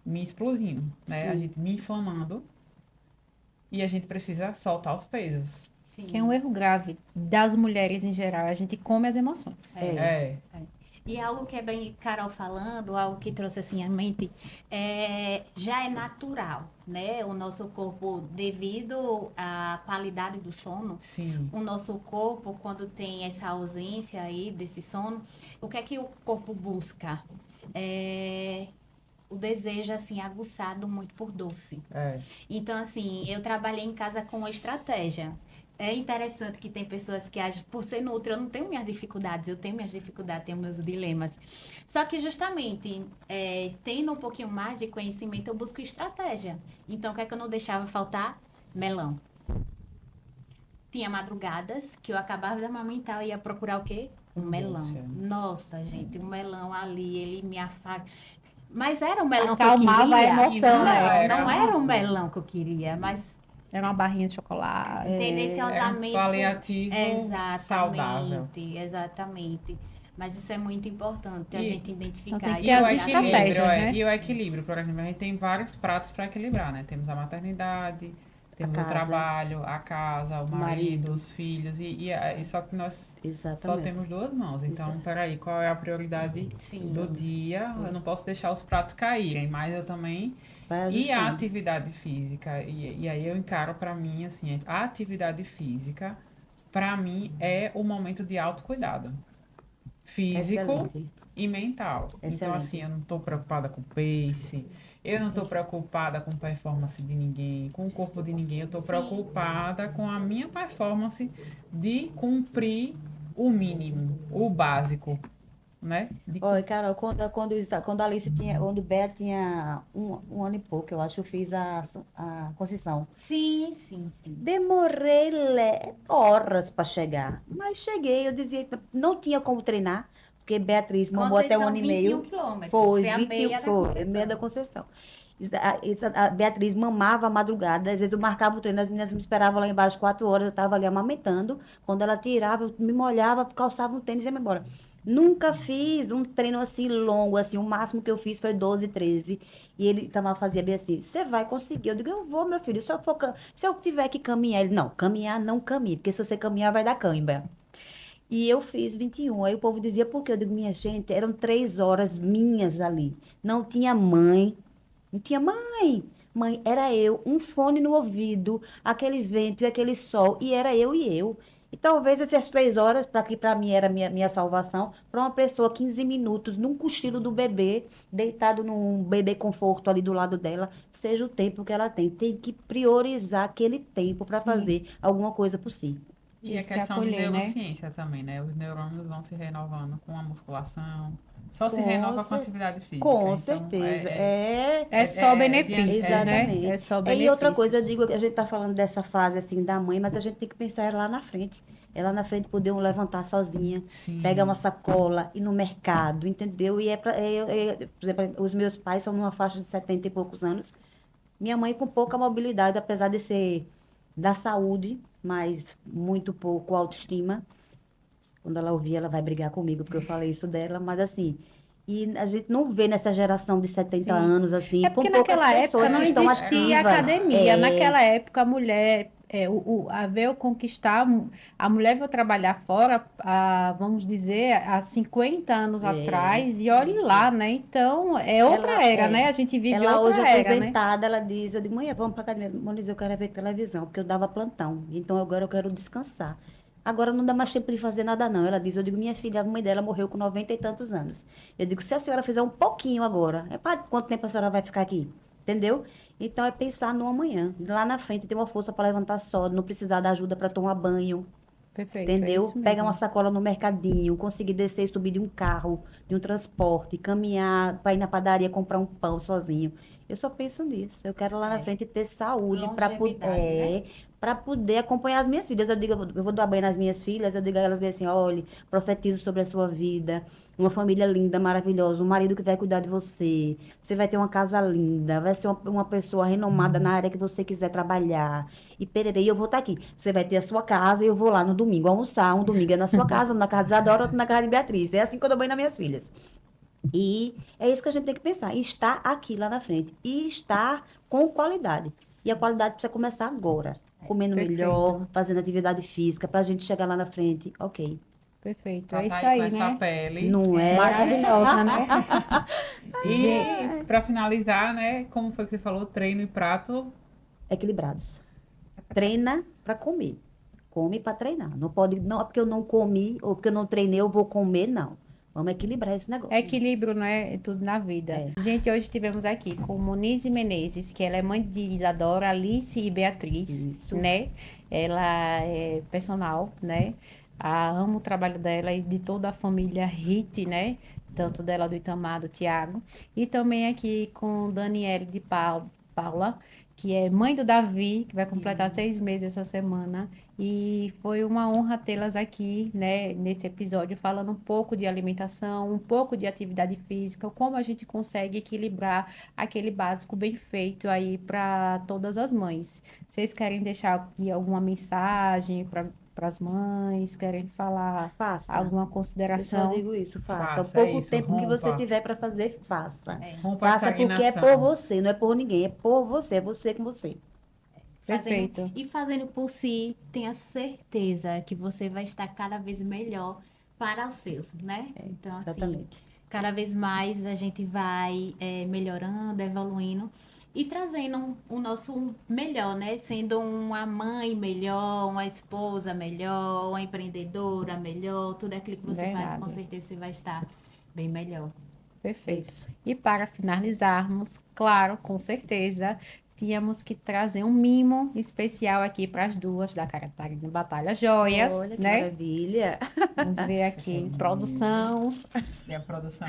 [SPEAKER 1] explodindo, né? A
[SPEAKER 3] Sim.
[SPEAKER 1] gente me inflamando e a gente precisa soltar os pesos.
[SPEAKER 2] Sim.
[SPEAKER 5] Que é um erro grave das mulheres em geral. A gente come as emoções.
[SPEAKER 1] É,
[SPEAKER 2] E algo que é bem Carol falando, algo que trouxe assim à mente, já é natural, né? O nosso corpo, devido à qualidade do sono,
[SPEAKER 1] sim,
[SPEAKER 2] o nosso corpo, quando tem essa ausência aí desse sono, o que é que o corpo busca? O desejo, assim, aguçado muito por doce.
[SPEAKER 1] é.
[SPEAKER 2] Então, assim, eu trabalhei em casa com uma estratégia. É interessante que tem pessoas que agem, por ser nutra, eu não tenho minhas dificuldades, eu tenho minhas dificuldades, tenho meus dilemas. Só que justamente, tendo um pouquinho mais de conhecimento, eu busco estratégia. Então, o que é que eu não deixava faltar? Melão. Tinha madrugadas que eu acabava de amamentar e ia procurar o quê? Um melão.
[SPEAKER 1] Doce, é.
[SPEAKER 2] Nossa, gente, um melão ali, ele me afaga. Mas era um melão
[SPEAKER 5] Acalmava
[SPEAKER 2] que eu
[SPEAKER 5] a
[SPEAKER 2] queria.
[SPEAKER 5] emoção,
[SPEAKER 2] não,
[SPEAKER 5] né?
[SPEAKER 2] não era um melão que eu queria, mas
[SPEAKER 5] Era uma barrinha de chocolate.
[SPEAKER 1] É um
[SPEAKER 2] tendenciosamente.
[SPEAKER 1] paliativo saudável.
[SPEAKER 2] Exatamente. Mas isso é muito importante a
[SPEAKER 1] E-
[SPEAKER 2] gente identificar.
[SPEAKER 5] Então, tem que
[SPEAKER 1] E
[SPEAKER 5] ter
[SPEAKER 1] o
[SPEAKER 5] as estratégias,
[SPEAKER 1] equilíbrio,
[SPEAKER 5] né?
[SPEAKER 1] E o equilíbrio, por exemplo, a gente tem vários pratos para equilibrar, né? Temos a maternidade, temos o
[SPEAKER 3] casa.
[SPEAKER 1] trabalho, a casa, o marido,
[SPEAKER 3] marido.
[SPEAKER 1] os filhos, e só que nós só
[SPEAKER 3] Exatamente.
[SPEAKER 1] temos duas mãos. Então,
[SPEAKER 3] Exato.
[SPEAKER 1] peraí, qual é a prioridade
[SPEAKER 2] Sim.
[SPEAKER 1] do dia? Eu não posso deixar os pratos caírem, mas eu também.
[SPEAKER 3] Vai
[SPEAKER 1] E a
[SPEAKER 3] ajustando.
[SPEAKER 1] atividade física, e aí eu encaro para mim, assim, a atividade física, para mim, é o momento de autocuidado. Físico
[SPEAKER 3] Excelente.
[SPEAKER 1] e mental. Então,
[SPEAKER 3] Excelente.
[SPEAKER 1] assim, eu não estou preocupada com pace, eu não estou preocupada com performance de ninguém, com o corpo de ninguém, eu estou
[SPEAKER 2] Sim.
[SPEAKER 1] preocupada com a minha performance de cumprir o mínimo, o básico, né?
[SPEAKER 3] Olha, Carol, quando a Alice tinha, quando Bea tinha um ano e pouco, eu acho, eu fiz a conceição.
[SPEAKER 2] Sim, sim, sim.
[SPEAKER 3] Demorei horas para chegar, mas cheguei. Eu dizia que não tinha como treinar, porque Beatriz mamou até um
[SPEAKER 2] Conceição,
[SPEAKER 3] ano e
[SPEAKER 2] 21
[SPEAKER 3] meio.
[SPEAKER 2] quilômetros.
[SPEAKER 3] Foi,
[SPEAKER 2] a
[SPEAKER 3] 21,
[SPEAKER 2] meia da
[SPEAKER 3] foi,
[SPEAKER 2] Conceição.
[SPEAKER 3] meia da Conceição. A Beatriz mamava à madrugada, às vezes eu marcava o treino, as meninas me esperavam lá embaixo 4 horas, eu estava ali amamentando. Quando ela tirava, eu me molhava, calçava um tênis e ia embora. Nunca fiz um treino assim longo, assim, o máximo que eu fiz foi 12, 13. E ele também fazia bem assim, você vai conseguir. Eu digo, eu vou, meu filho, se eu tiver que caminhar. Ele, não, caminhar não caminhe, porque se você caminhar vai dar cãibra. E eu fiz 21. Aí o povo dizia, por quê? Eu digo, minha gente, eram 3 horas minhas ali. Não tinha mãe, não tinha mãe. Mãe, era eu, um fone no ouvido, aquele vento e aquele sol, e era eu e eu. E talvez essas 3 horas, para que para mim era minha salvação, para uma pessoa, 15 minutos, num cochilo do bebê, deitado num bebê conforto ali do lado dela, seja o tempo que ela tem. Tem que priorizar aquele tempo para
[SPEAKER 5] Sim.
[SPEAKER 3] fazer alguma coisa por si.
[SPEAKER 1] E a
[SPEAKER 5] se
[SPEAKER 1] questão de
[SPEAKER 5] acolher, né?
[SPEAKER 1] neurociência também, né? Os neurônios vão se renovando com a musculação, Só se
[SPEAKER 3] Com
[SPEAKER 1] renova com
[SPEAKER 3] cer-
[SPEAKER 1] atividade física.
[SPEAKER 3] Com
[SPEAKER 1] Então,
[SPEAKER 3] certeza.
[SPEAKER 5] É só benefícios,
[SPEAKER 1] diante-
[SPEAKER 5] né?
[SPEAKER 3] Exatamente.
[SPEAKER 5] É só
[SPEAKER 3] E outra coisa, eu
[SPEAKER 5] benefícios.
[SPEAKER 3] digo, que a gente está falando dessa fase assim da mãe, mas a gente tem que pensar lá na frente. Ela na frente poder levantar sozinha,
[SPEAKER 1] Sim.
[SPEAKER 3] pegar uma sacola, ir no mercado, entendeu? E por exemplo, os meus pais são numa faixa de 70 e poucos anos. Minha mãe com pouca mobilidade, apesar de ser da saúde, mas muito pouco autoestima. Quando ela ouvir, ela vai brigar comigo, porque eu falei isso dela, mas assim. E a gente não vê nessa geração de 70
[SPEAKER 5] Sim.
[SPEAKER 3] anos, assim,
[SPEAKER 5] É
[SPEAKER 3] com
[SPEAKER 5] porque
[SPEAKER 3] poucas
[SPEAKER 5] naquela época
[SPEAKER 3] pessoas
[SPEAKER 5] não
[SPEAKER 3] que estão
[SPEAKER 5] existia
[SPEAKER 3] ativas.
[SPEAKER 5] academia. Naquela época a mulher, a veio conquistar, a mulher veio trabalhar fora, vamos dizer, há 50 anos atrás, e olhe lá, né? Então, é outra era, né? A gente vive
[SPEAKER 3] Ela hoje
[SPEAKER 5] outra era, né?
[SPEAKER 3] aposentada, ela diz, eu digo, mãe, vamos para academia. Moniz, eu quero ver televisão, porque eu dava plantão. Então agora eu quero descansar. Agora não dá mais tempo de fazer nada, não. Ela diz, eu digo, minha filha, a mãe dela morreu com 90 e tantos anos. Eu digo, se a senhora fizer um pouquinho agora, para quanto tempo a senhora vai ficar aqui? Entendeu? Então é pensar no amanhã. Lá na frente ter uma força para levantar só, não precisar da ajuda para tomar banho.
[SPEAKER 5] Perfeito, é
[SPEAKER 3] Entendeu?
[SPEAKER 5] isso
[SPEAKER 3] Pegar uma
[SPEAKER 5] mesmo.
[SPEAKER 3] sacola no mercadinho, conseguir descer e subir de um carro, de um transporte, caminhar para ir na padaria comprar um pão sozinho. Eu só penso nisso. Eu quero lá na frente ter saúde para
[SPEAKER 2] Longevidade, né?
[SPEAKER 3] poder acompanhar as minhas filhas. Eu digo, eu vou dar banho nas minhas filhas, eu digo a elas bem assim, olhe, profetizo sobre a sua vida, uma família linda, maravilhosa, um marido que vai cuidar de você, você vai ter uma casa linda, vai ser uma pessoa renomada na área que você quiser trabalhar. E pererei, eu vou estar aqui. Você vai ter a sua casa e eu vou lá no domingo almoçar. Um domingo é na sua casa, um na casa de Isadora, outro na casa de Beatriz. É assim que eu dou banho nas minhas filhas. E é isso que a gente tem que pensar. Estar aqui lá na frente. E estar com qualidade. E a qualidade precisa começar agora. Comendo melhor,
[SPEAKER 5] Perfeito,
[SPEAKER 3] fazendo atividade física, para a gente chegar lá na frente. Ok.
[SPEAKER 5] perfeito.
[SPEAKER 1] Pra
[SPEAKER 5] É
[SPEAKER 1] tá
[SPEAKER 5] isso
[SPEAKER 1] aí com
[SPEAKER 5] aí,
[SPEAKER 1] essa
[SPEAKER 5] né?
[SPEAKER 1] pele.
[SPEAKER 3] Não é?
[SPEAKER 5] Maravilhosa, né?
[SPEAKER 1] E para finalizar, né? Como foi que você falou? Treino e prato.
[SPEAKER 3] Equilibrados. Treina para comer. Come para treinar. Não pode, não é porque eu não comi ou porque eu não treinei, eu vou comer, não. Vamos equilibrar esse negócio.
[SPEAKER 5] Equilíbrio, né? É tudo na vida.
[SPEAKER 3] É.
[SPEAKER 5] Gente, hoje estivemos aqui com Monize Menezes, que ela é mãe de Isadora, Alice e Beatriz,
[SPEAKER 3] Isso.
[SPEAKER 5] né? Ela é personal, né? Amo o trabalho dela e de toda a família Hit, né? Tanto dela do Itamar, do Tiago. E também aqui com Daniele de Paula, que é mãe do Davi, que vai completar 6 meses essa semana. E foi uma honra tê-las aqui, né, nesse episódio, falando um pouco de alimentação, um pouco de atividade física, como a gente consegue equilibrar aquele básico bem feito aí para todas as mães. Vocês querem deixar aqui alguma mensagem para as mães? Querem falar
[SPEAKER 3] Faça.
[SPEAKER 5] alguma
[SPEAKER 3] Eu só
[SPEAKER 5] consideração?
[SPEAKER 3] digo isso, faça. O
[SPEAKER 1] Faça, é
[SPEAKER 3] pouco
[SPEAKER 1] isso,
[SPEAKER 3] tempo que você
[SPEAKER 1] rompa.
[SPEAKER 3] tiver para fazer, faça.
[SPEAKER 1] Rompa a
[SPEAKER 3] Faça porque é por
[SPEAKER 1] estagnação.
[SPEAKER 3] você, não é por ninguém, é por você, é você com você.
[SPEAKER 5] Perfeito.
[SPEAKER 2] Fazendo por si, tenha certeza que você vai estar cada vez melhor para os seus, né? Então, assim,
[SPEAKER 3] Exatamente.
[SPEAKER 2] cada vez mais a gente vai melhorando, evoluindo e trazendo o nosso melhor, né? Sendo uma mãe melhor, uma esposa melhor, uma empreendedora melhor, tudo aquilo que você faz, com
[SPEAKER 5] Verdade.
[SPEAKER 2] certeza você vai estar bem melhor.
[SPEAKER 5] Perfeito.
[SPEAKER 3] Isso.
[SPEAKER 5] E para finalizarmos, claro, com certeza, tínhamos que trazer um mimo especial aqui para as duas da Catarina Batalha Joias,
[SPEAKER 3] Olha que
[SPEAKER 5] né?
[SPEAKER 3] maravilha.
[SPEAKER 5] Vamos ver aqui, produção.
[SPEAKER 1] E a produção.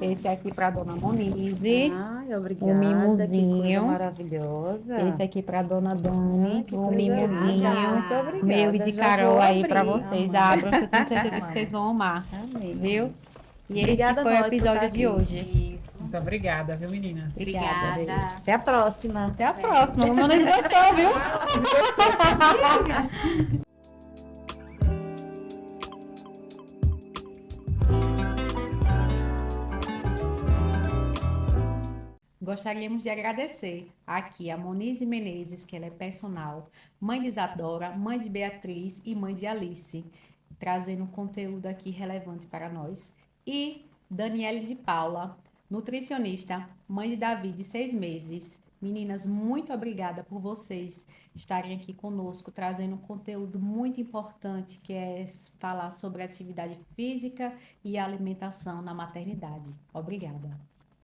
[SPEAKER 5] Esse aqui para Dona Monize,
[SPEAKER 3] Ai, obrigada.
[SPEAKER 5] um
[SPEAKER 3] Que coisa
[SPEAKER 5] mimozinho.
[SPEAKER 3] maravilhosa.
[SPEAKER 5] Esse aqui para Dona Dani,
[SPEAKER 3] Que
[SPEAKER 5] um
[SPEAKER 3] coisa
[SPEAKER 5] mimozinho.
[SPEAKER 3] linda. Muito obrigada.
[SPEAKER 5] Meu e de
[SPEAKER 3] Já
[SPEAKER 5] Carol
[SPEAKER 3] vou
[SPEAKER 5] aí para
[SPEAKER 3] abrir.
[SPEAKER 5] vocês.
[SPEAKER 2] Amém.
[SPEAKER 5] Abram, que eu tenho certeza que vocês vão amar,
[SPEAKER 3] Amém.
[SPEAKER 5] viu? E
[SPEAKER 3] Obrigada
[SPEAKER 5] esse foi
[SPEAKER 3] a
[SPEAKER 5] o
[SPEAKER 3] nós por
[SPEAKER 5] episódio
[SPEAKER 3] estar
[SPEAKER 5] de
[SPEAKER 3] aqui.
[SPEAKER 5] hoje.
[SPEAKER 2] Isso.
[SPEAKER 1] Muito obrigada, viu, meninas?
[SPEAKER 5] Obrigada.
[SPEAKER 2] Obrigada.
[SPEAKER 3] Até a próxima.
[SPEAKER 5] Até a próxima. O Monize gostou, viu? Gostaríamos de agradecer aqui a Monize Menezes, que ela é personal, mãe de Isadora, mãe de Beatriz e mãe de Alice, trazendo conteúdo aqui relevante para nós. E Daniele de Paula, nutricionista, mãe de Davi, de 6 meses. Meninas, muito obrigada por vocês estarem aqui conosco, trazendo um conteúdo muito importante, que é falar sobre atividade física e alimentação na maternidade. Obrigada.